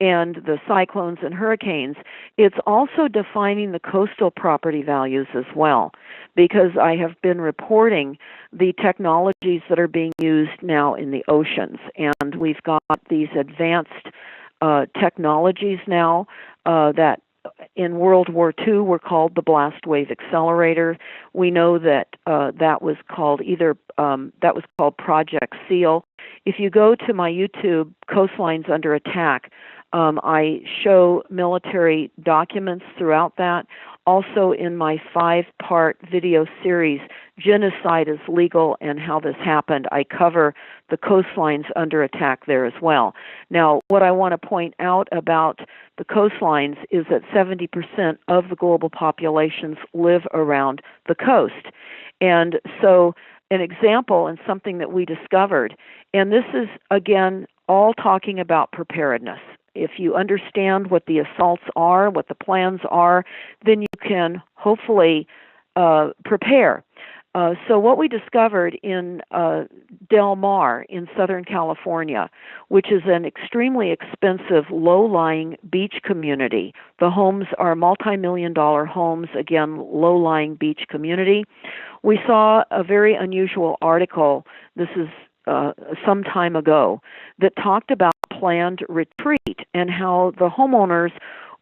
and the cyclones and hurricanes, it's also defining the coastal property values as well, because I have been reporting the technologies that are being used now in the oceans. And we've got these advanced technologies now that in World War II were called the blast wave accelerator. We know that that was called Project SEAL. If you go to my YouTube, Coastlines Under Attack, I show military documents throughout that. Also in my 5-part video series, Genocide is Legal and How This Happened, I cover the coastlines under attack there as well. Now, what I want to point out about the coastlines is that 70% of the global populations live around the coast. And so an example and something that we discovered, and this is, again, all talking about preparedness. If you understand what the assaults are, what the plans are, then you can hopefully prepare. So what we discovered in Del Mar in Southern California, which is an extremely expensive, low-lying beach community. The homes are multi-million-dollar homes, again, low-lying beach community. We saw a very unusual article, this is some time ago, that talked about planned retreat and how the homeowners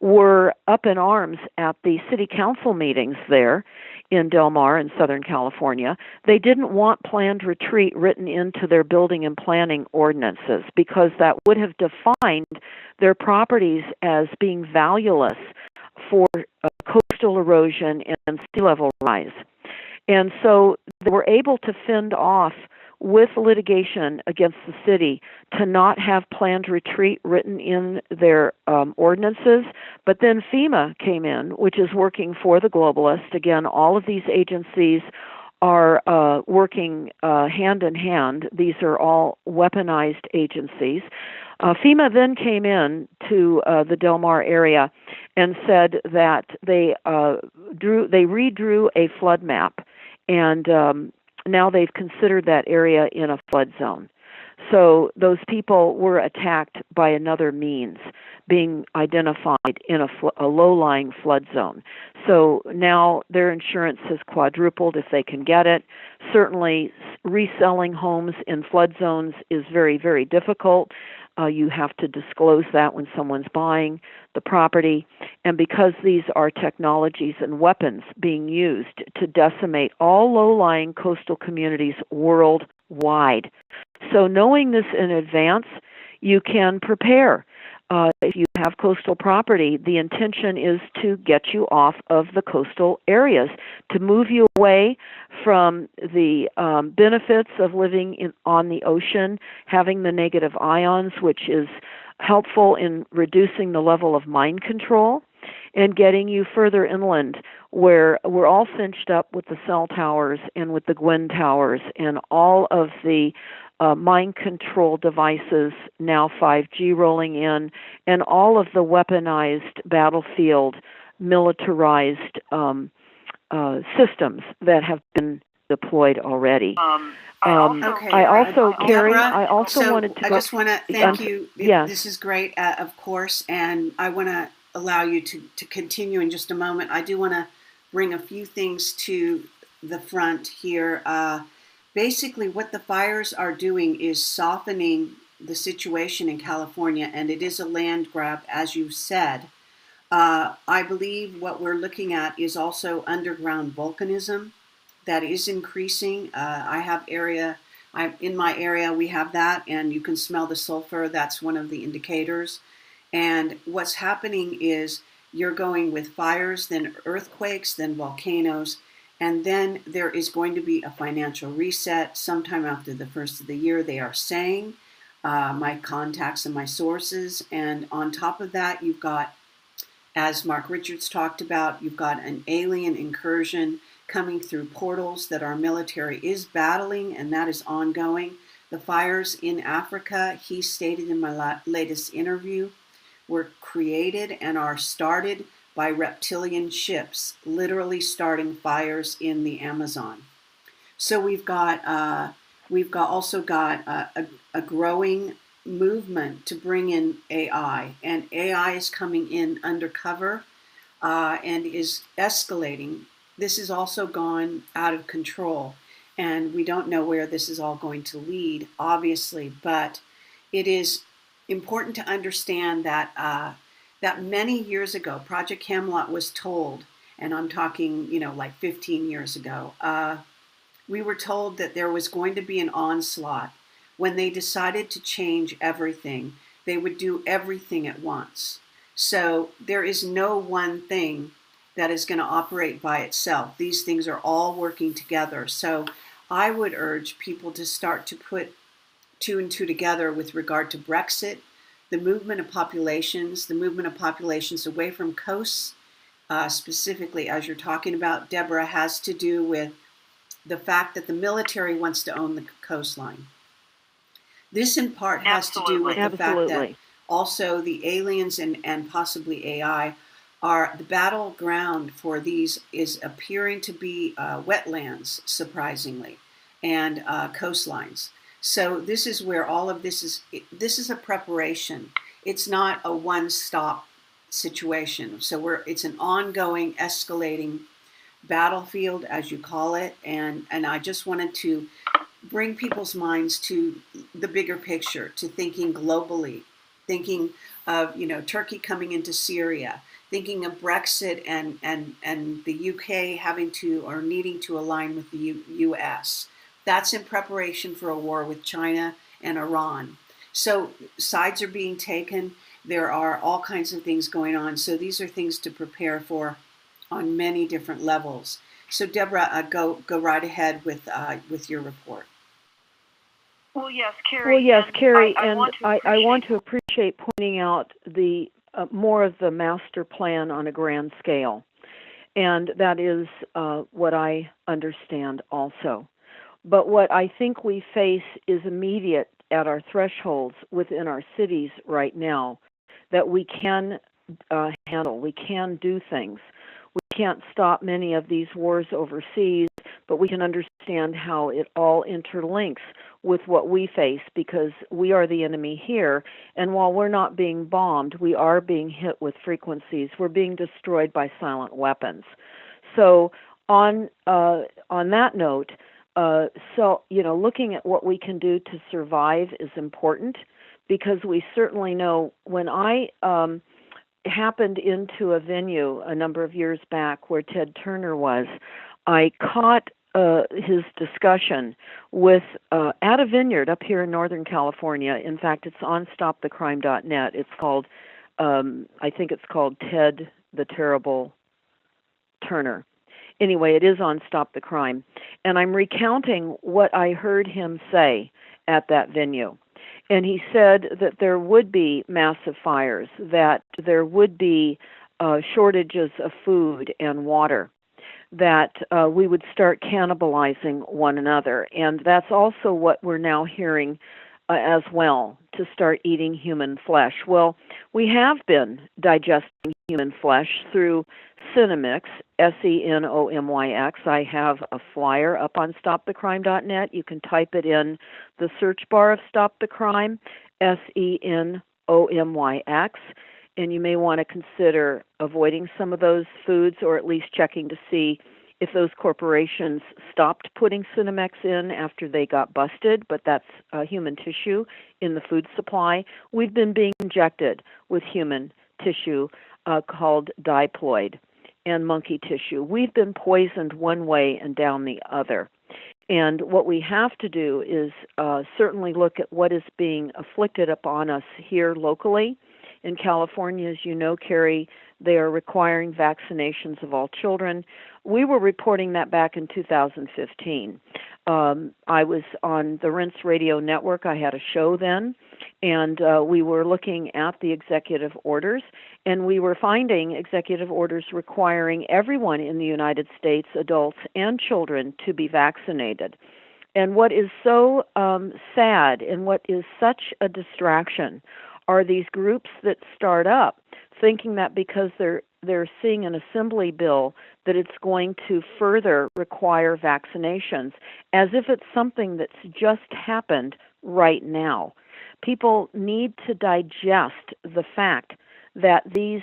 were up in arms at the city council meetings there in Del Mar in Southern California. They didn't want planned retreat written into their building and planning ordinances because that would have defined their properties as being valueless for coastal erosion and sea level rise. And so they were able to fend off with litigation against the city to not have planned retreat written in their ordinances. But then FEMA came in, which is working for the globalists. Again, all of these agencies are working hand in hand. These are all weaponized agencies. FEMA then came in to the Del Mar area and said that they redrew a flood map, and now they've considered that area in a flood zone. So those people were attacked by another means, being identified in a low-lying flood zone. So now their insurance has quadrupled if they can get it. Certainly reselling homes in flood zones is very, very difficult. You have to disclose that when someone's buying the property. And because these are technologies and weapons being used to decimate all low-lying coastal communities worldwide. So knowing this in advance, you can prepare. If you have coastal property, the intention is to get you off of the coastal areas, to move you away from the benefits of living on the ocean, having the negative ions, which is helpful in reducing the level of mind control, and getting you further inland where we're all cinched up with the cell towers and with the Gwen towers and all of the mind control devices, now 5G rolling in, and all of the weaponized battlefield militarized systems that have been deployed already. Okay. I also, Carrie, Deborah, I also wanted to I just want to thank you. Yes. This is great, of course, and I want to allow you to continue in just a moment. I do want to bring a few things to the front here. Basically, what the fires are doing is softening the situation in California, and it is a land grab, as you said. I believe what we're looking at is also underground volcanism that is increasing. In my area, we have that, and you can smell the sulfur. That's one of the indicators. And what's happening is you're going with fires, then earthquakes, then volcanoes, and then there is going to be a financial reset sometime after the first of the year, they are saying, my contacts and my sources. And on top of that, you've got, as Mark Richards talked about, you've got an alien incursion coming through portals that our military is battling, and that is ongoing. The fires in Africa, he stated in my latest interview, were created and are started by reptilian ships, literally starting fires in the Amazon. So we've also got a growing movement to bring in AI, and AI is coming in undercover and is escalating. This has also gone out of control, and we don't know where this is all going to lead, obviously, but it is important to understand that that many years ago, Project Camelot was told, and I'm talking, like 15 years ago, we were told that there was going to be an onslaught. When they decided to change everything, they would do everything at once. So there is no one thing that is going to operate by itself. These things are all working together. So I would urge people to start to put two and two together with regard to Brexit, the movement of populations away from coasts, specifically as you're talking about, Deborah, has to do with the fact that the military wants to own the coastline. This in part has to do with the fact that also the aliens and possibly AI are the battleground for these is appearing to be wetlands, surprisingly, and coastlines. So this is where all of this is. This is a preparation. It's not a one-stop situation. So it's an ongoing, escalating battlefield, as you call it, and I just wanted to bring people's minds to the bigger picture, to thinking globally, thinking of Turkey coming into Syria, thinking of Brexit and the UK having to or needing to align with the US. That's in preparation for a war with China and Iran. So sides are being taken. There are all kinds of things going on. So these are things to prepare for on many different levels. So Deborah, go right ahead with your report. Well, yes, Carrie, and I want to appreciate pointing out the more of the master plan on a grand scale, and that is what I understand also. But what I think we face is immediate at our thresholds within our cities right now that we can handle. We can do things. We can't stop many of these wars overseas, but we can understand how it all interlinks with what we face because we are the enemy here. And while we're not being bombed, we are being hit with frequencies. We're being destroyed by silent weapons. So on that note, looking at what we can do to survive is important because we certainly know when I happened into a venue a number of years back where Ted Turner was, I caught his discussion with at a vineyard up here in Northern California. In fact, it's on stopthecrime.net. It's called, I think it's called Ted the Terrible Turner. Anyway, it is on Stop the Crime. And I'm recounting what I heard him say at that venue. And he said that there would be massive fires, that there would be shortages of food and water, that we would start cannibalizing one another. And that's also what we're now hearing as well, to start eating human flesh. Well, we have been digesting human flesh through Senomyx, Senomyx. I have a flyer up on stopthecrime.net. You can type it in the search bar of Stop the Crime, Senomyx, and you may want to consider avoiding some of those foods or at least checking to see if those corporations stopped putting Senomyx in after they got busted, but that's human tissue in the food supply. We've been being injected with human tissue called diploid and monkey tissue. We've been poisoned one way and down the other. And what we have to do is certainly look at what is being afflicted upon us here locally. In California, as you know, Carrie, they are requiring vaccinations of all children. We were reporting that back in 2015. I was on the Rinse Radio Network. I had a show then, and we were looking at the executive orders, and we were finding executive orders requiring everyone in the United States, adults and children, to be vaccinated. And what is so sad and what is such a distraction are these groups that start up thinking that because they're seeing an assembly bill that it's going to further require vaccinations, as if it's something that's just happened right now. People need to digest the fact that these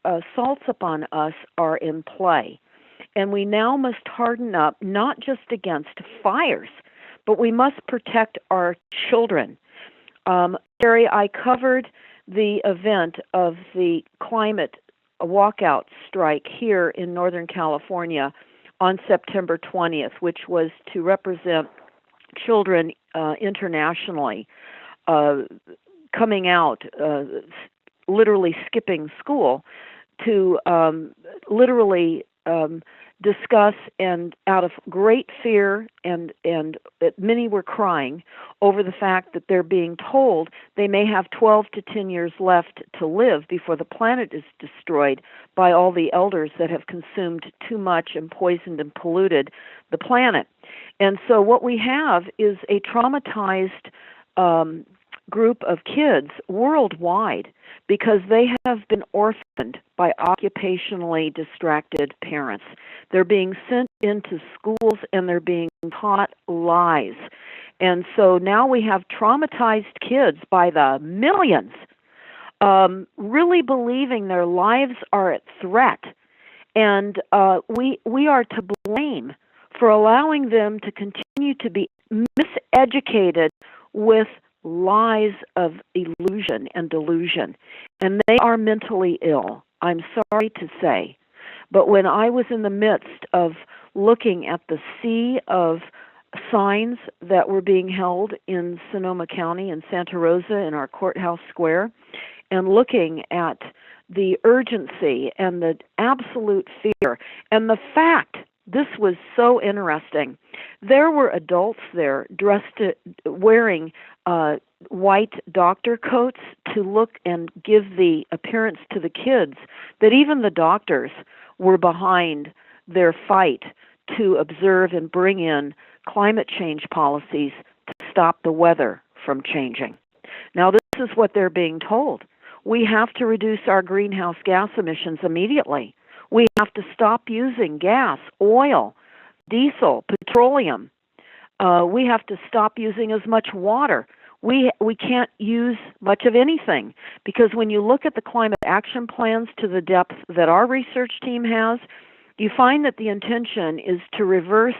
assaults upon us are in play. And we now must harden up, not just against fires, but we must protect our children. Carrie, I covered the event of the climate walkout strike here in Northern California on September 20th, which was to represent children internationally coming out, literally skipping school to literally discuss, and out of great fear and many were crying over the fact that they're being told they may have 12 to 10 years left to live before the planet is destroyed by all the elders that have consumed too much and poisoned and polluted the planet. And so what we have is a traumatized group of kids worldwide because they have been orphaned by occupationally distracted parents. They're being sent into schools and they're being taught lies. And so now we have traumatized kids by the millions, really believing their lives are at threat. And we are to blame for allowing them to continue to be miseducated with lies of illusion and delusion. And they are mentally ill, I'm sorry to say. But when I was in the midst of looking at the sea of signs that were being held in Sonoma County and Santa Rosa in our courthouse square, and looking at the urgency and the absolute fear and the fact, this was so interesting. There were adults there wearing white doctor coats to look and give the appearance to the kids that even the doctors were behind their fight to observe and bring in climate change policies to stop the weather from changing. Now, this is what they're being told. We have to reduce our greenhouse gas emissions immediately. We have to stop using gas, oil, diesel, petroleum. We have to stop using as much water. We can't use much of anything because when you look at the climate action plans to the depth that our research team has, you find that the intention is to reverse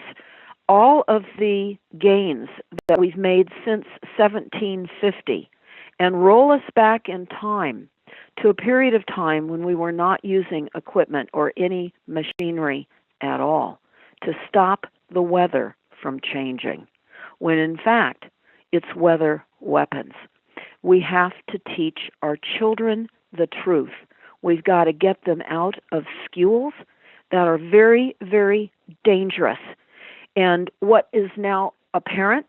all of the gains that we've made since 1750 and roll us back in time to a period of time when we were not using equipment or any machinery at all to stop the weather from changing, when in fact it's weather weapons. We have to teach our children the truth. We've got to get them out of schools that are very, very dangerous. And what is now apparent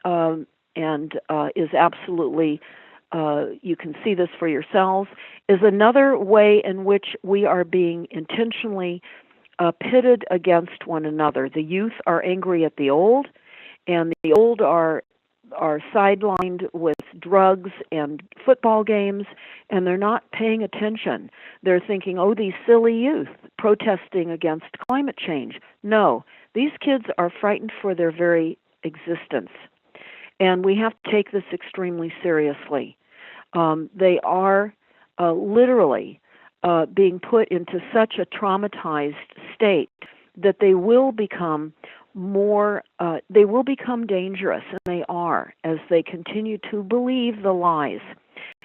is absolutely you can see this for yourselves, is another way in which we are being intentionally pitted against one another. The youth are angry at the old, and the old are sidelined with drugs and football games, and they're not paying attention. They're thinking, oh, these silly youth protesting against climate change. No, these kids are frightened for their very existence. And we have to take this extremely seriously. They are literally being put into such a traumatized state that they will become dangerous, and they are, as they continue to believe the lies.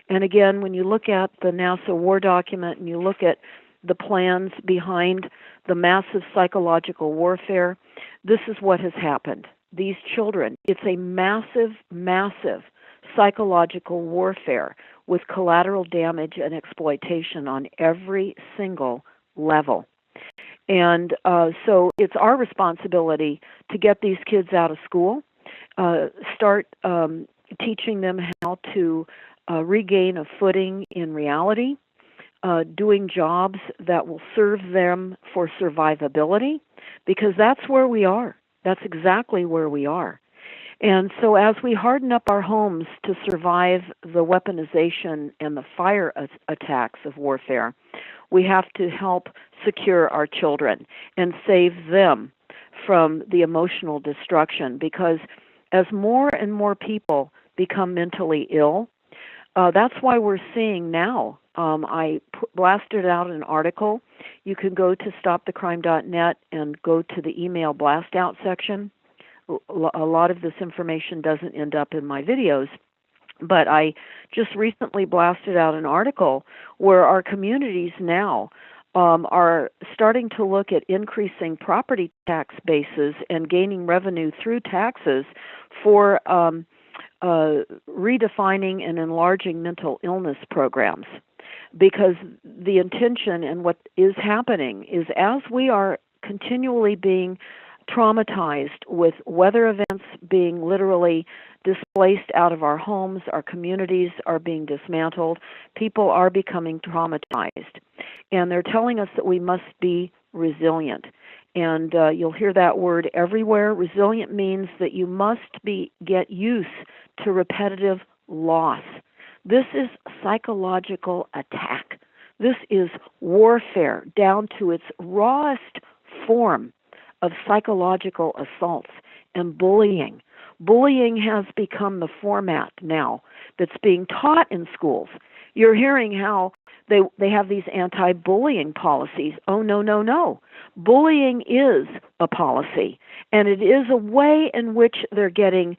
And again, when you look at the NASA war document and you look at the plans behind the massive psychological warfare, this is what has happened. These children, it's a massive, massive psychological warfare with collateral damage and exploitation on every single level. And so it's our responsibility to get these kids out of school, start teaching them how to regain a footing in reality, doing jobs that will serve them for survivability, because that's where we are. That's exactly where we are. And so as we harden up our homes to survive the weaponization and the fire attacks of warfare, we have to help secure our children and save them from the emotional destruction, because as more and more people become mentally ill, that's why we're seeing now. I blasted out an article. You can go to stopthecrime.net and go to the email blast out section. A lot of this information doesn't end up in my videos, but I just recently blasted out an article where our communities now are starting to look at increasing property tax bases and gaining revenue through taxes for redefining and enlarging mental illness programs. Because the intention and what is happening is, as we are continually being traumatized with weather events being literally displaced out of our homes, our communities are being dismantled, people are becoming traumatized. And they're telling us that we must be resilient. And you'll hear that word everywhere. Resilient means that you must get used to repetitive loss. This is psychological attack. This is warfare down to its rawest form of psychological assaults and bullying. Bullying has become the format now that's being taught in schools. You're hearing how they have these anti-bullying policies. Oh, no, no, no. Bullying is a policy, and it is a way in which they're getting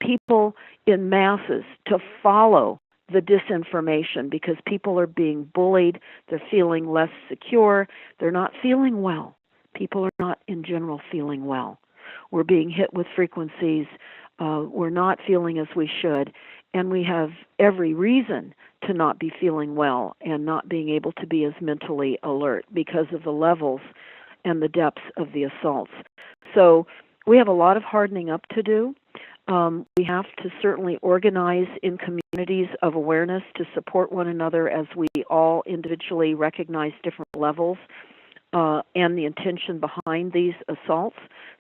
people in masses to follow the disinformation because people are being bullied. They're feeling less secure. They're not feeling well. People are not, in general, feeling well. We're being hit with frequencies. We're not feeling as we should. And we have every reason to not be feeling well and not being able to be as mentally alert because of the levels and the depths of the assaults. So we have a lot of hardening up to do. We have to certainly organize in communities of awareness to support one another as we all individually recognize different levels and the intention behind these assaults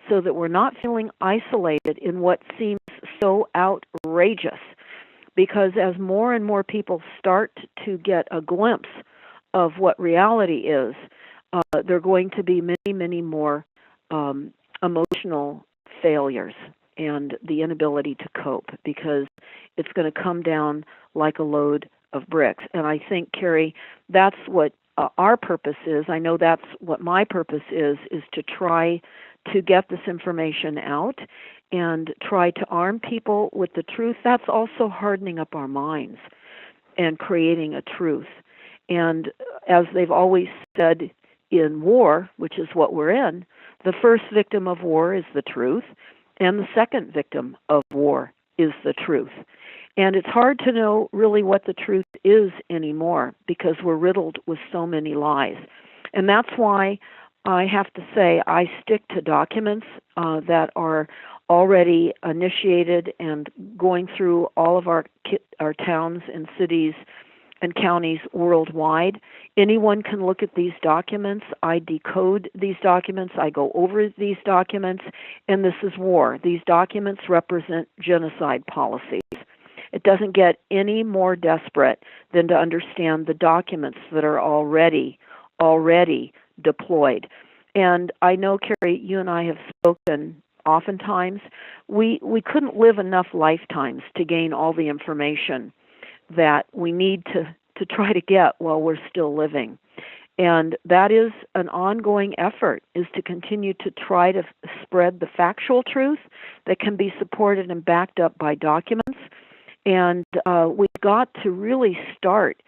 so that we're not feeling isolated in what seems so outrageous. Because as more and more people start to get a glimpse of what reality is, there are going to be many, many more emotional failures and the inability to cope because it's going to come down like a load of bricks. And I think, Carrie, that's what our purpose is. I know that's what my purpose is to try to get this information out and try to arm people with the truth. That's also hardening up our minds and creating a truth. And as they've always said in war, which is what we're in, the first victim of war is the truth, and the second victim of war is the truth. And it's hard to know really what the truth is anymore because we're riddled with so many lies. And that's why I have to say I stick to documents that are already initiated and going through all of our towns and cities and counties worldwide. Anyone can look at these documents. I decode these documents. I go over these documents, and this is war. These documents represent genocide policies. It doesn't get any more desperate than to understand the documents that are already deployed. And I know, Carrie, you and I have spoken oftentimes. We couldn't live enough lifetimes to gain all the information that we need to try to get while we're still living. And that is an ongoing effort, is to continue to try to spread the factual truth that can be supported and backed up by documents. And we've got to really start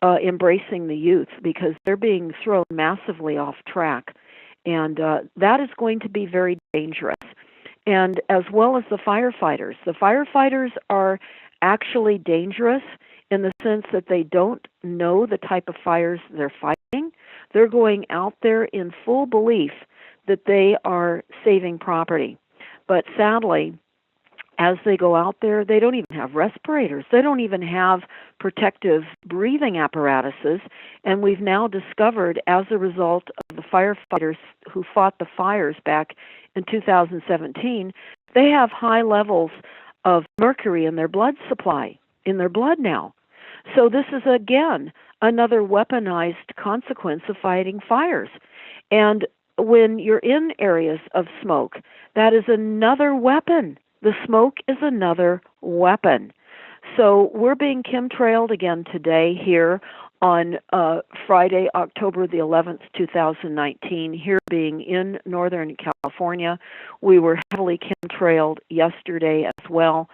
embracing the youth because they're being thrown massively off track. And that is going to be very dangerous. And as well as the firefighters. The firefighters are actually dangerous in the sense that they don't know the type of fires they're fighting. They're going out there in full belief that they are saving property. But sadly, as they go out there, they don't even have respirators. They don't even have protective breathing apparatuses. And we've now discovered, as a result of the firefighters who fought the fires back in 2017, they have high levels of mercury in their blood supply, in their blood now. So this is, again, another weaponized consequence of fighting fires. And when you're in areas of smoke, that is another weapon. The smoke is another weapon. So we're being chemtrailed again today here on Friday, October the 11th, 2019, here being in Northern California. We were heavily chemtrailed yesterday as well.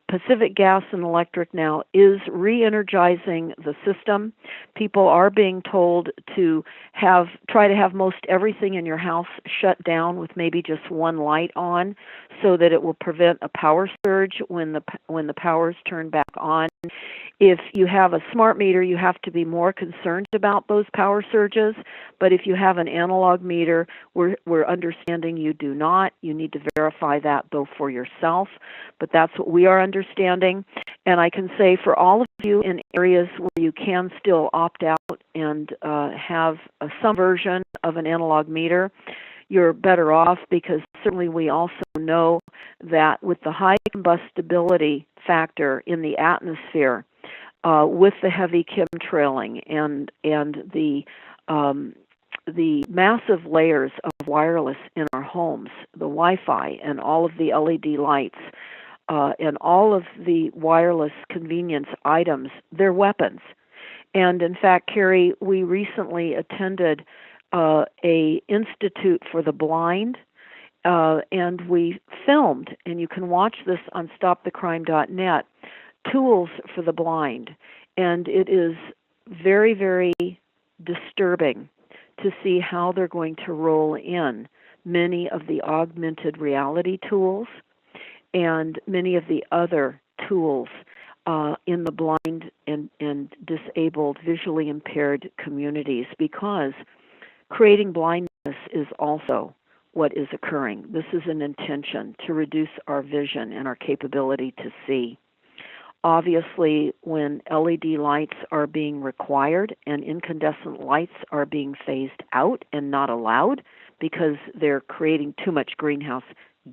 Pacific Gas and Electric now is re-energizing the system. People are being told to try to have most everything in your house shut down with maybe just one light on so that it will prevent a power surge when the powers turn back on. If you have a smart meter, you have to be more concerned about those power surges. But if you have an analog meter, we're understanding you do not. You need to verify that, though, for yourself. But that's what we are understanding. And I can say for all of you in areas where you can still opt out and have some version of an analog meter, you're better off because certainly we also know that with the high combustibility factor in the atmosphere, with the heavy chemtrailing and the massive layers of wireless in our homes, the Wi-Fi and all of the LED lights, and all of the wireless convenience items, they're weapons. And in fact, Carrie, we recently attended a Institute for the Blind, and we filmed, and you can watch this on stopthecrime.net, tools for the blind. And it is very, very disturbing to see how they're going to roll in many of the augmented reality tools and many of the other tools in the blind and disabled, visually impaired communities, because creating blindness is also what is occurring. This is an intention to reduce our vision and our capability to see. Obviously, when LED lights are being required and incandescent lights are being phased out and not allowed because they're creating too much greenhouse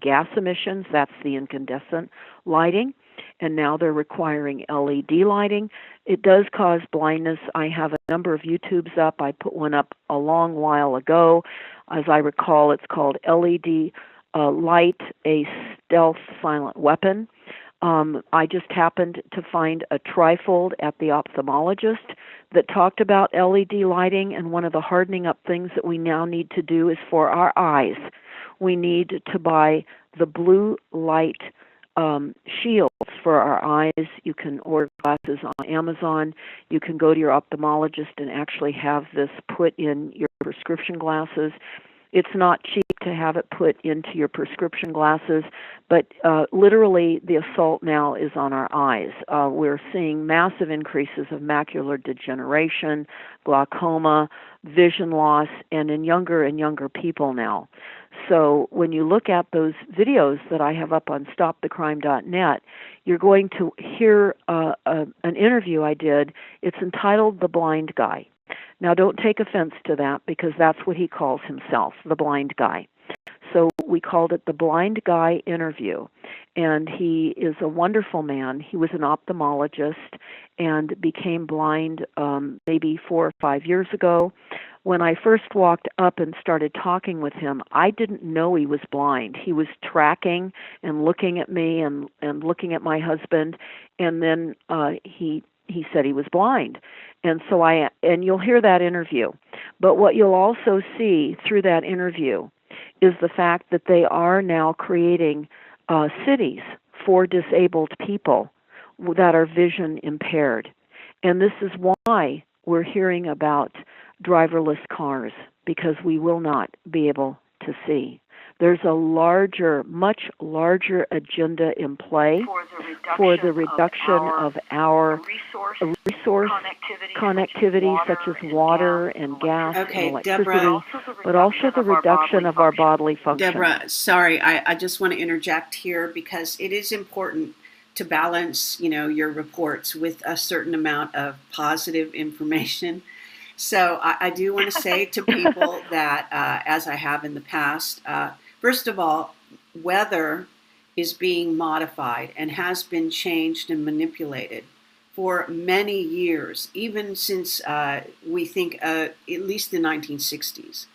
gas emissions, that's the incandescent lighting, and now they're requiring LED lighting. It does cause blindness. I have a number of YouTubes up. I put one up a long while ago. As I recall, it's called LED Light, a Stealth Silent Weapon. I just happened to find a trifold at the ophthalmologist that talked about LED lighting, and one of the hardening up things that we now need to do is for our eyes. We need to buy the blue light shields for our eyes. You can order glasses on Amazon. You can go to your ophthalmologist and actually have this put in your prescription glasses. It's not cheap to have it put into your prescription glasses, but literally the assault now is on our eyes. We're seeing massive increases of macular degeneration, glaucoma, vision loss, and in younger and younger people now. So when you look at those videos that I have up on stopthecrime.net, you're going to hear an interview I did. It's entitled The Blind Guy. Now, don't take offense to that, because that's what he calls himself, the blind guy. So we called it the Blind Guy Interview, and he is a wonderful man. He was an ophthalmologist and became blind maybe 4 or 5 years ago. When I first walked up and started talking with him, I didn't know he was blind. He was tracking and looking at me and looking at my husband, and then he said he was blind. And so and you'll hear that interview. But what you'll also see through that interview is the fact that they are now creating cities for disabled people that are vision impaired. And this is why we're hearing about driverless cars, because we will not be able to see. There's a much larger agenda in play for the reduction of our resource connectivity, such as water and gas and electricity, Deborah, but also the reduction of our bodily function. Deborah, sorry, I just want to interject here, because it is important to balance, your reports with a certain amount of positive information. So I do want to say to people that, as I have in the past, first of all, weather is being modified and has been changed and manipulated for many years, even since we think at least the 1960s.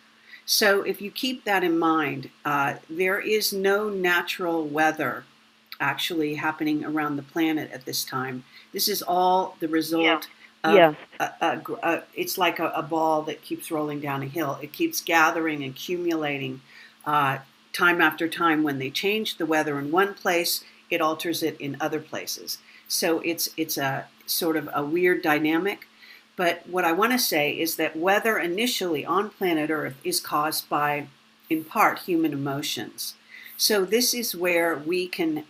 So if you keep that in mind, there is no natural weather actually happening around the planet at this time. This is all the result of, it's like a ball that keeps rolling down a hill. It keeps gathering and accumulating time after time. When they change the weather in one place, it alters it in other places. So it's a sort of a weird dynamic. But what I want to say is that weather initially on planet Earth is caused by, in part, human emotions. So this is where we can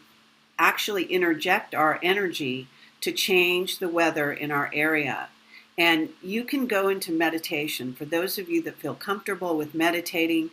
actually interject our energy to change the weather in our area. And you can go into meditation. For those of you that feel comfortable with meditating,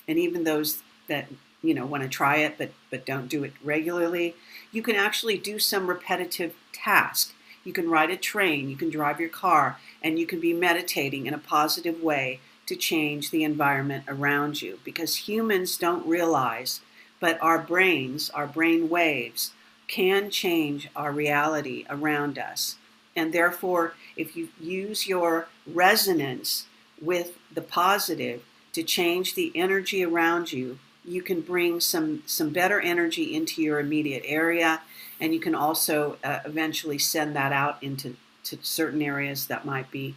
and even those that want to try it but don't do it regularly, you can actually do some repetitive task. You can ride a train, you can drive your car, and you can be meditating in a positive way to change the environment around you. Because humans don't realize but our brains, our brain waves, can change our reality around us. And therefore, if you use your resonance with the positive to change the energy around you, you can bring some better energy into your immediate area, and you can also eventually send that out into certain areas that might be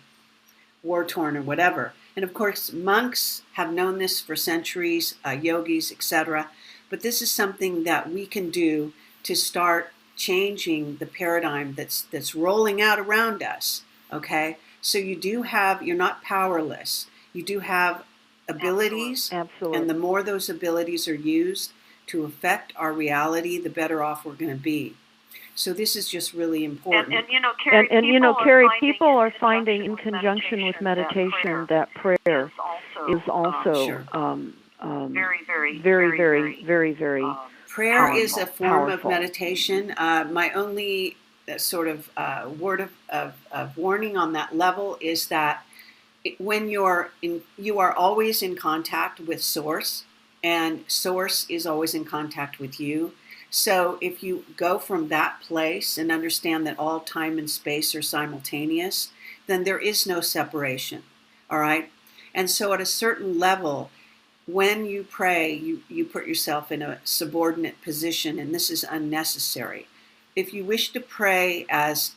war-torn or whatever. And of course, monks have known this for centuries, yogis, etc. But this is something that we can do to start changing the paradigm that's rolling out around us. Okay, so you're not powerless. You do have abilities, Absolutely. and the more those abilities are used to affect our reality, the better off we're going to be. So this is just really important. Carrie, people are finding in conjunction with meditation that prayer is also Sure. very Prayer is a form powerful. of meditation. My only sort of word of warning on that level is that when you are always in contact with Source, and Source is always in contact with you. So if you go from that place and understand that all time and space are simultaneous, then there is no separation. All right? And so at a certain level, when you pray, you put yourself in a subordinate position, and this is unnecessary. If you wish to pray as,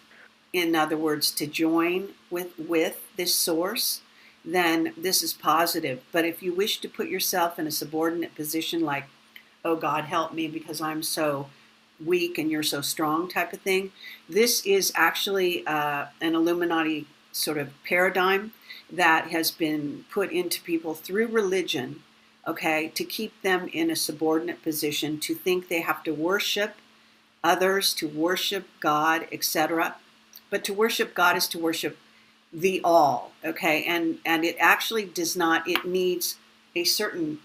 in other words, to join with this source, then this is positive. But if you wish to put yourself in a subordinate position, like, oh, God, help me because I'm so weak and you're so strong type of thing, this is actually an Illuminati sort of paradigm that has been put into people through religion, okay, to keep them in a subordinate position, to think they have to worship others, to worship God, etc. But to worship God is to worship the all, okay? And it actually does not, it needs a certain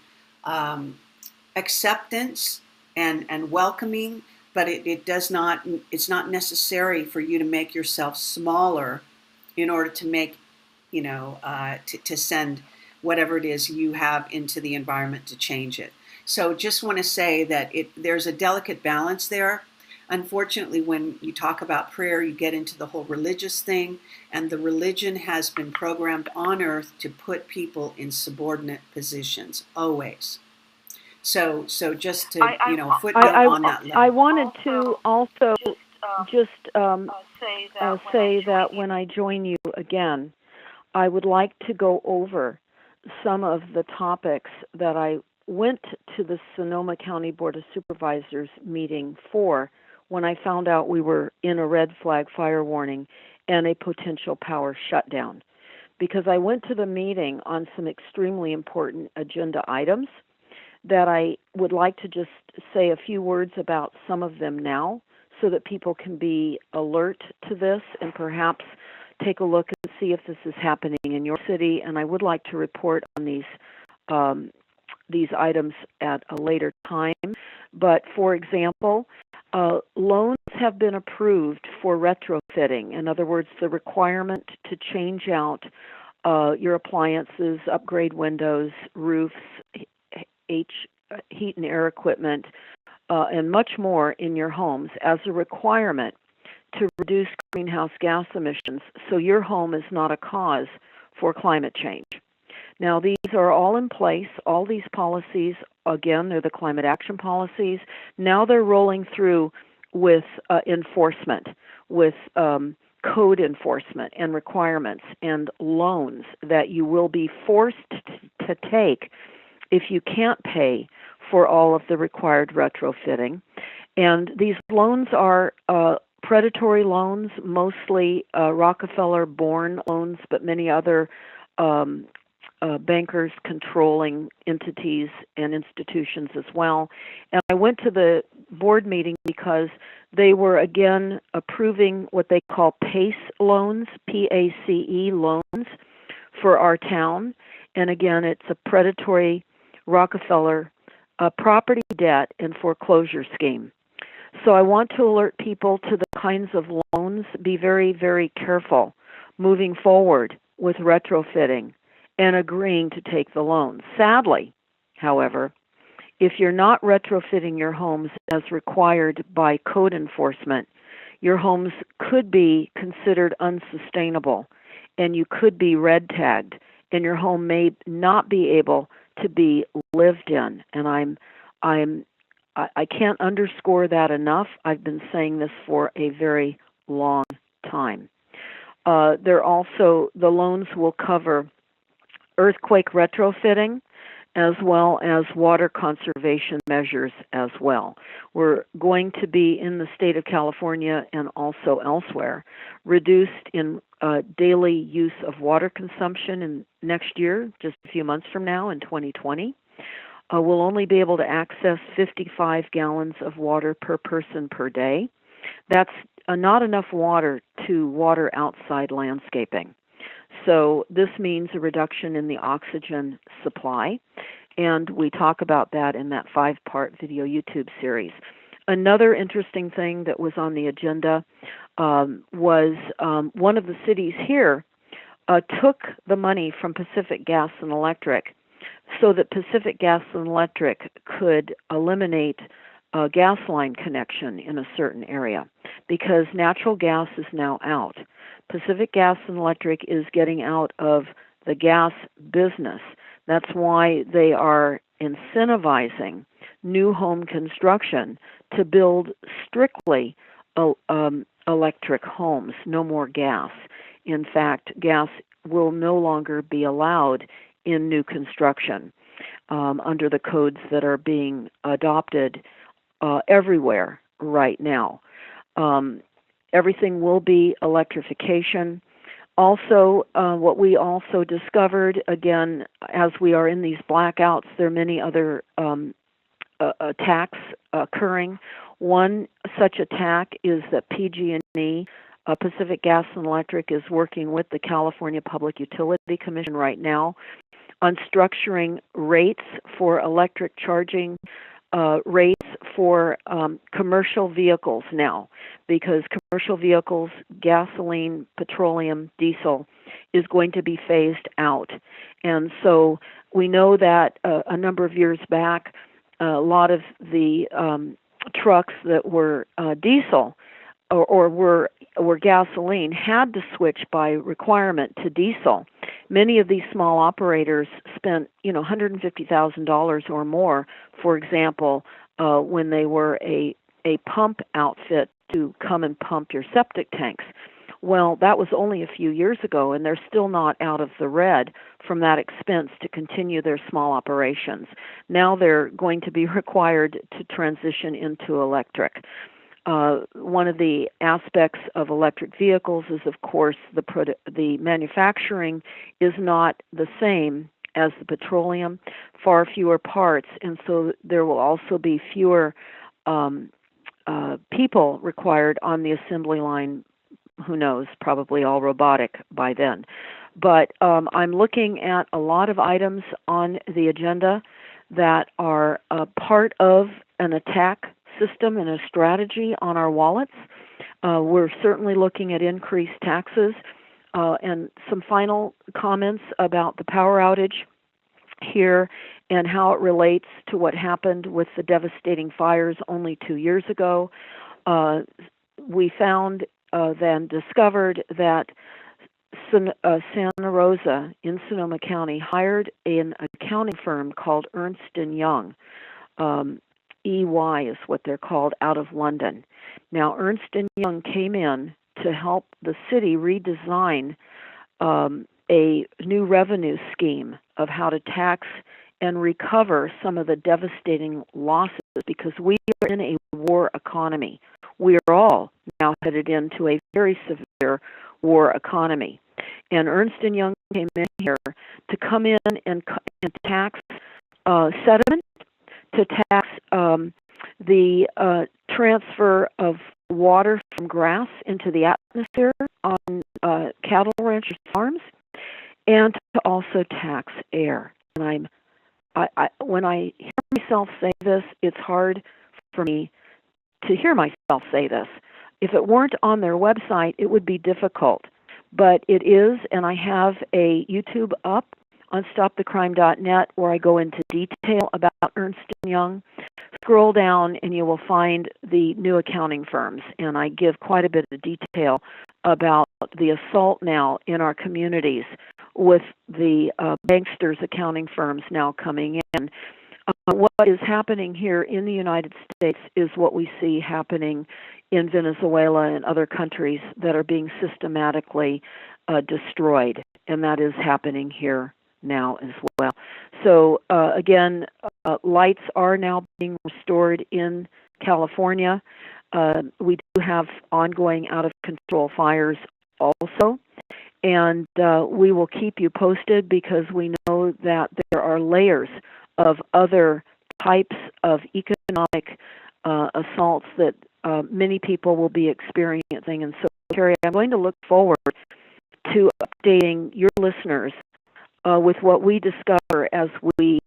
acceptance and welcoming, but it does not, it's not necessary for you to make yourself smaller in order to make, to send whatever it is you have into the environment to change it. So just want to say that there's a delicate balance there. Unfortunately, when you talk about prayer, you get into the whole religious thing, and the religion has been programmed on earth to put people in subordinate positions, always. So just to, footnote on that level. I wanted to also just say that when I join you again, I would like to go over some of the topics that I went to the Sonoma County Board of Supervisors meeting for when I found out we were in a red flag fire warning and a potential power shutdown. Because I went to the meeting on some extremely important agenda items that I would like to just say a few words about some of them now so that people can be alert to this and perhaps take a look and see if this is happening in your city. And I would like to report on these items at a later time. But for example, loans have been approved for retrofitting. In other words, the requirement to change out your appliances, upgrade windows, roofs, heat and air equipment, and much more in your homes as a requirement to reduce greenhouse gas emissions so your home is not a cause for climate change. Now, these are all in place, all these policies, again, they're the climate action policies. Now they're rolling through with enforcement, with code enforcement and requirements and loans that you will be forced to take if you can't pay for all of the required retrofitting. And these loans are predatory loans, mostly Rockefeller-born loans, but many other bankers controlling entities and institutions as well. And I went to the board meeting because they were again approving what they call PACE loans, P-A-C-E loans, for our town. And again, it's a predatory Rockefeller property debt and foreclosure scheme. So I want to alert people to the kinds of loans. Be very, very careful moving forward with retrofitting and agreeing to take the loans. Sadly, however, if you're not retrofitting your homes as required by code enforcement, your homes could be considered unsustainable, and you could be red tagged, and your home may not be able to be lived in. And I can't underscore that enough. I've been saying this for a very long time. The loans will cover earthquake retrofitting as well as water conservation measures as well. We're going to be, in the state of California and also elsewhere, reduced in daily use of water consumption in next year, just a few months from now in 2020. We'll only be able to access 55 gallons of water per person per day. That's not enough water to water outside landscaping. So this means a reduction in the oxygen supply, and we talk about that in that 5-part video YouTube series. Another interesting thing that was on the agenda was one of the cities here took the money from Pacific Gas and Electric so that Pacific Gas and Electric could eliminate a gas line connection in a certain area because natural gas is now out. Pacific Gas and Electric is getting out of the gas business. That's why they are incentivizing new home construction to build strictly electric homes, no more gas. In fact, gas will no longer be allowed in new construction under the codes that are being adopted everywhere right now. Everything will be electrification. Also, what we also discovered, again, as we are in these blackouts, there are many other attacks occurring. One such attack is that PG&E, Pacific Gas and Electric, is working with the California Public Utility Commission right now on structuring rates for electric charging rates for commercial vehicles now, because commercial vehicles, gasoline, petroleum, diesel, is going to be phased out. And so we know that a number of years back, a lot of the trucks that were diesel or were gasoline had to switch by requirement to diesel. Many of these small operators spent, $150,000 or more, for example, when they were a pump outfit to come and pump your septic tanks. Well, that was only a few years ago, and they're still not out of the red from that expense to continue their small operations. Now they're going to be required to transition into electric. One of the aspects of electric vehicles is, of course, the manufacturing is not the same as the petroleum, far fewer parts, and so there will also be fewer people required on the assembly line. Who knows, probably all robotic by then. But I'm looking at a lot of items on the agenda that are part of an attack system and a strategy on our wallets. We're certainly looking at increased taxes and some final comments about the power outage here and how it relates to what happened with the devastating fires only 2 years ago. We found then discovered that Santa Rosa in Sonoma County hired an accounting firm called Ernst & Young. EY is what they're called, out of London. Now, Ernst & Young came in to help the city redesign a new revenue scheme of how to tax and recover some of the devastating losses, because we are in a war economy. We are all now headed into a very severe war economy. And Ernst & Young came in here to come in and tax sediment, to tax the transfer of water from grass into the atmosphere on cattle ranchers' farms, and to also tax air. And when I hear myself say this, it's hard for me to hear myself say this. If it weren't on their website, it would be difficult. But it is, and I have a YouTube up on stopthecrime.net, where I go into detail about Ernst & Young. Scroll down and you will find the new accounting firms, and I give quite a bit of detail about the assault now in our communities with the banksters accounting firms now coming in. What is happening here in the United States is what we see happening in Venezuela and other countries that are being systematically destroyed, and that is happening here now as well. So again, lights are now being restored in California. We do have ongoing out-of-control fires also, and we will keep you posted because we know that there are layers of other types of economic assaults that many people will be experiencing. And so, Carrie, I'm going to look forward to updating your listeners with what we discover as we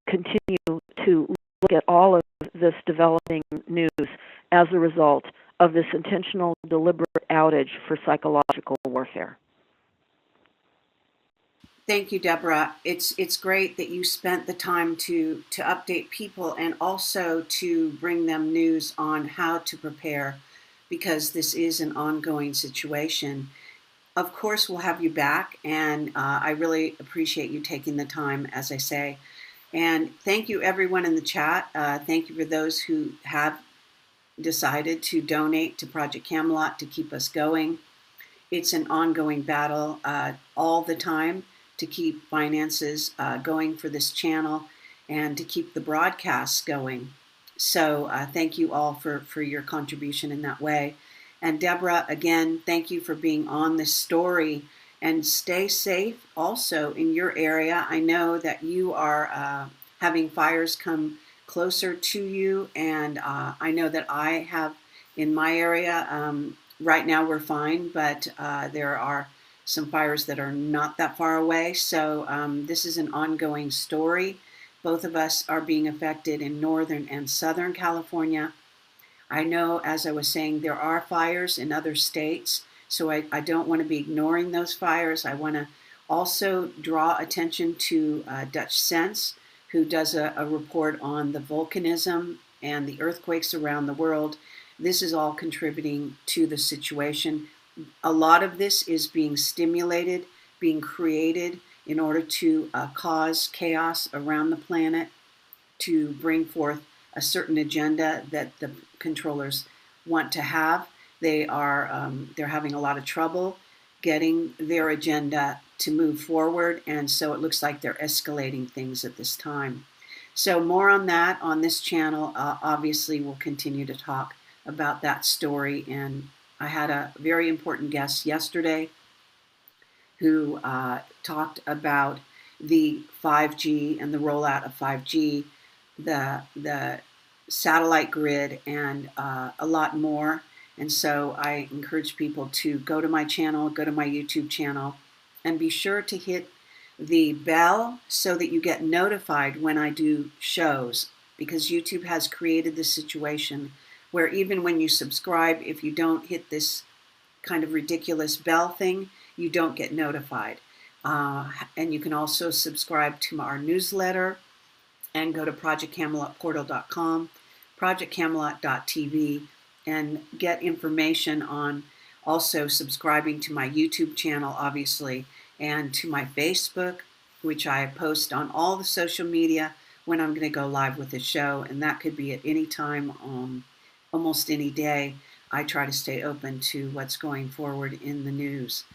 continue to look at all of this developing news as a result of this intentional, deliberate outage for psychological warfare. Thank you, Deborah. It's great that you spent the time to update people and also to bring them news on how to prepare, because this is an ongoing situation. Of course, we'll have you back, and I really appreciate you taking the time, as I say. And thank you, everyone in the chat. Thank you for those who have decided to donate to Project Camelot to keep us going. It's an ongoing battle all the time to keep finances going for this channel and to keep the broadcasts going. So thank you all for your contribution in that way. And Deborah, again, thank you for being on this story, and stay safe also in your area. I know that you are having fires come closer to you, and I know that I have in my area. Right now we're fine, but there are some fires that are not that far away. So this is an ongoing story. Both of us are being affected in Northern and Southern California. I know, as I was saying, there are fires in other states, so I don't want to be ignoring those fires. I want to also draw attention to Dutch Sense, who does a report on the volcanism and the earthquakes around the world. This is all contributing to the situation. A lot of this is being stimulated, being created in order to cause chaos around the planet, to bring forth a certain agenda that the controllers want to have. They're having a lot of trouble getting their agenda to move forward, and so it looks like they're escalating things at this time. So more on that on this channel. Obviously, we'll continue to talk about that story, and I had a very important guest yesterday who talked about the 5G and the rollout of 5G, the satellite grid, and a lot more. And so I encourage people to go to my channel, go to my YouTube channel, and be sure to hit the bell so that you get notified when I do shows, because YouTube has created this situation where even when you subscribe, if you don't hit this kind of ridiculous bell thing, you don't get notified. And you can also subscribe to our newsletter and go to projectcamelotportal.com, projectcamelot.tv, and get information on also subscribing to my YouTube channel, obviously, and to my Facebook, which I post on all the social media when I'm going to go live with the show, and that could be at any time, almost any day. I try to stay open to what's going forward in the news.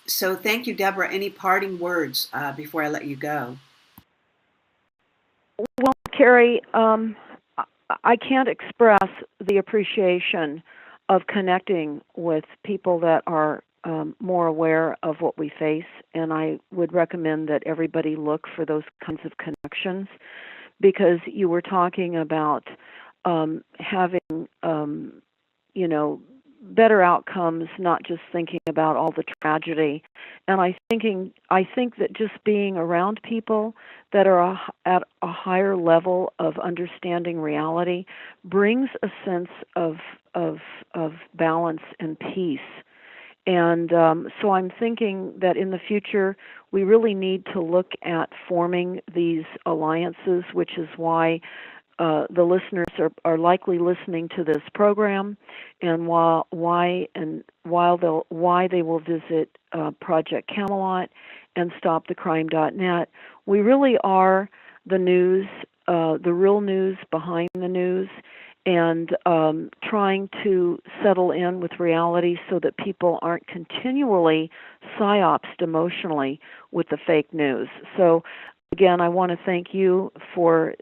So thank you, Deborah. Any parting words before I let you go? Well, Carrie, I can't express the appreciation of connecting with people that are more aware of what we face, and I would recommend that everybody look for those kinds of connections, because you were talking about having, better outcomes, not just thinking about all the tragedy. And I think that just being around people that are at a higher level of understanding reality brings a sense of balance and peace. And so I'm thinking that in the future, we really need to look at forming these alliances, which is why the listeners are likely listening to this program, and why they will visit Project Camelot and StopTheCrime.net. We really are the news, the real news behind the news, and trying to settle in with reality so that people aren't continually psyopsed emotionally with the fake news. So again, I want to thank you for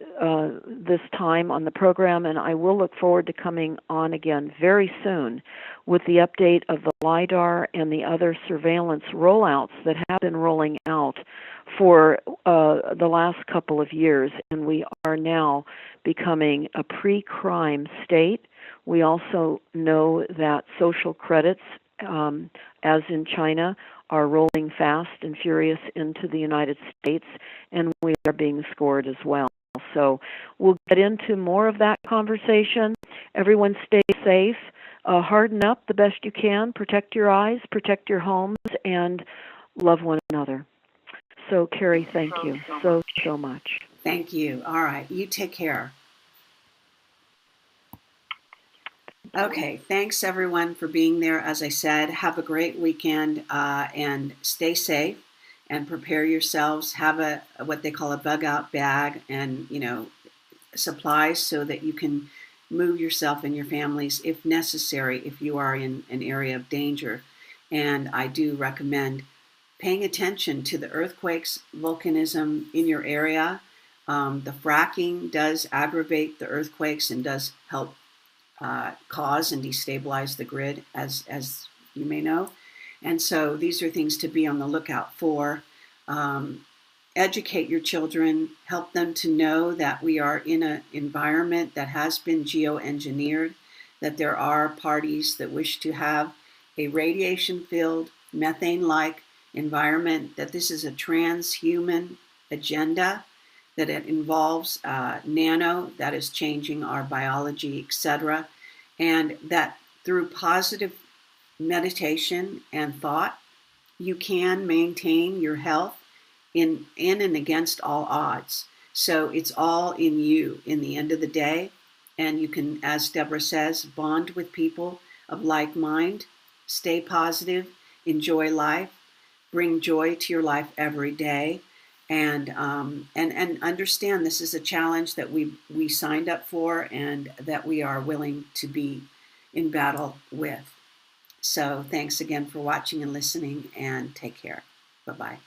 this time on the program, and I will look forward to coming on again very soon with the update of the LIDAR and the other surveillance rollouts that have been rolling out for the last couple of years, and we are now becoming a pre-crime state. We also know that social credits, as in China, are rolling fast and furious into the United States, and we are being scored as well. So we'll get into more of that conversation. Everyone stay safe. Harden up the best you can. Protect your eyes, protect your homes, and love one another. So, Carrie, thank you so much. Thank you. All right. You take care. Okay. Thanks, everyone, for being there. As I said, have a great weekend and stay safe and prepare yourselves. Have what they call a bug out bag and, supplies so that you can move yourself and your families if necessary, if you are in an area of danger. And I do recommend paying attention to the earthquakes, volcanism in your area. The fracking does aggravate the earthquakes and does help cause and destabilize the grid, as you may know. And so these are things to be on the lookout for. Educate your children, help them to know that we are in an environment that has been geoengineered, that there are parties that wish to have a radiation-filled, methane-like environment, that this is a transhuman agenda, that it involves nano, that is changing our biology, etc., and that through positive meditation and thought, you can maintain your health in and against all odds. So it's all in you in the end of the day, and you can, as Deborah says, bond with people of like mind, stay positive, enjoy life, bring joy to your life every day, and understand this is a challenge that we signed up for and that we are willing to be in battle with. So thanks again for watching and listening, and take care. Bye-bye.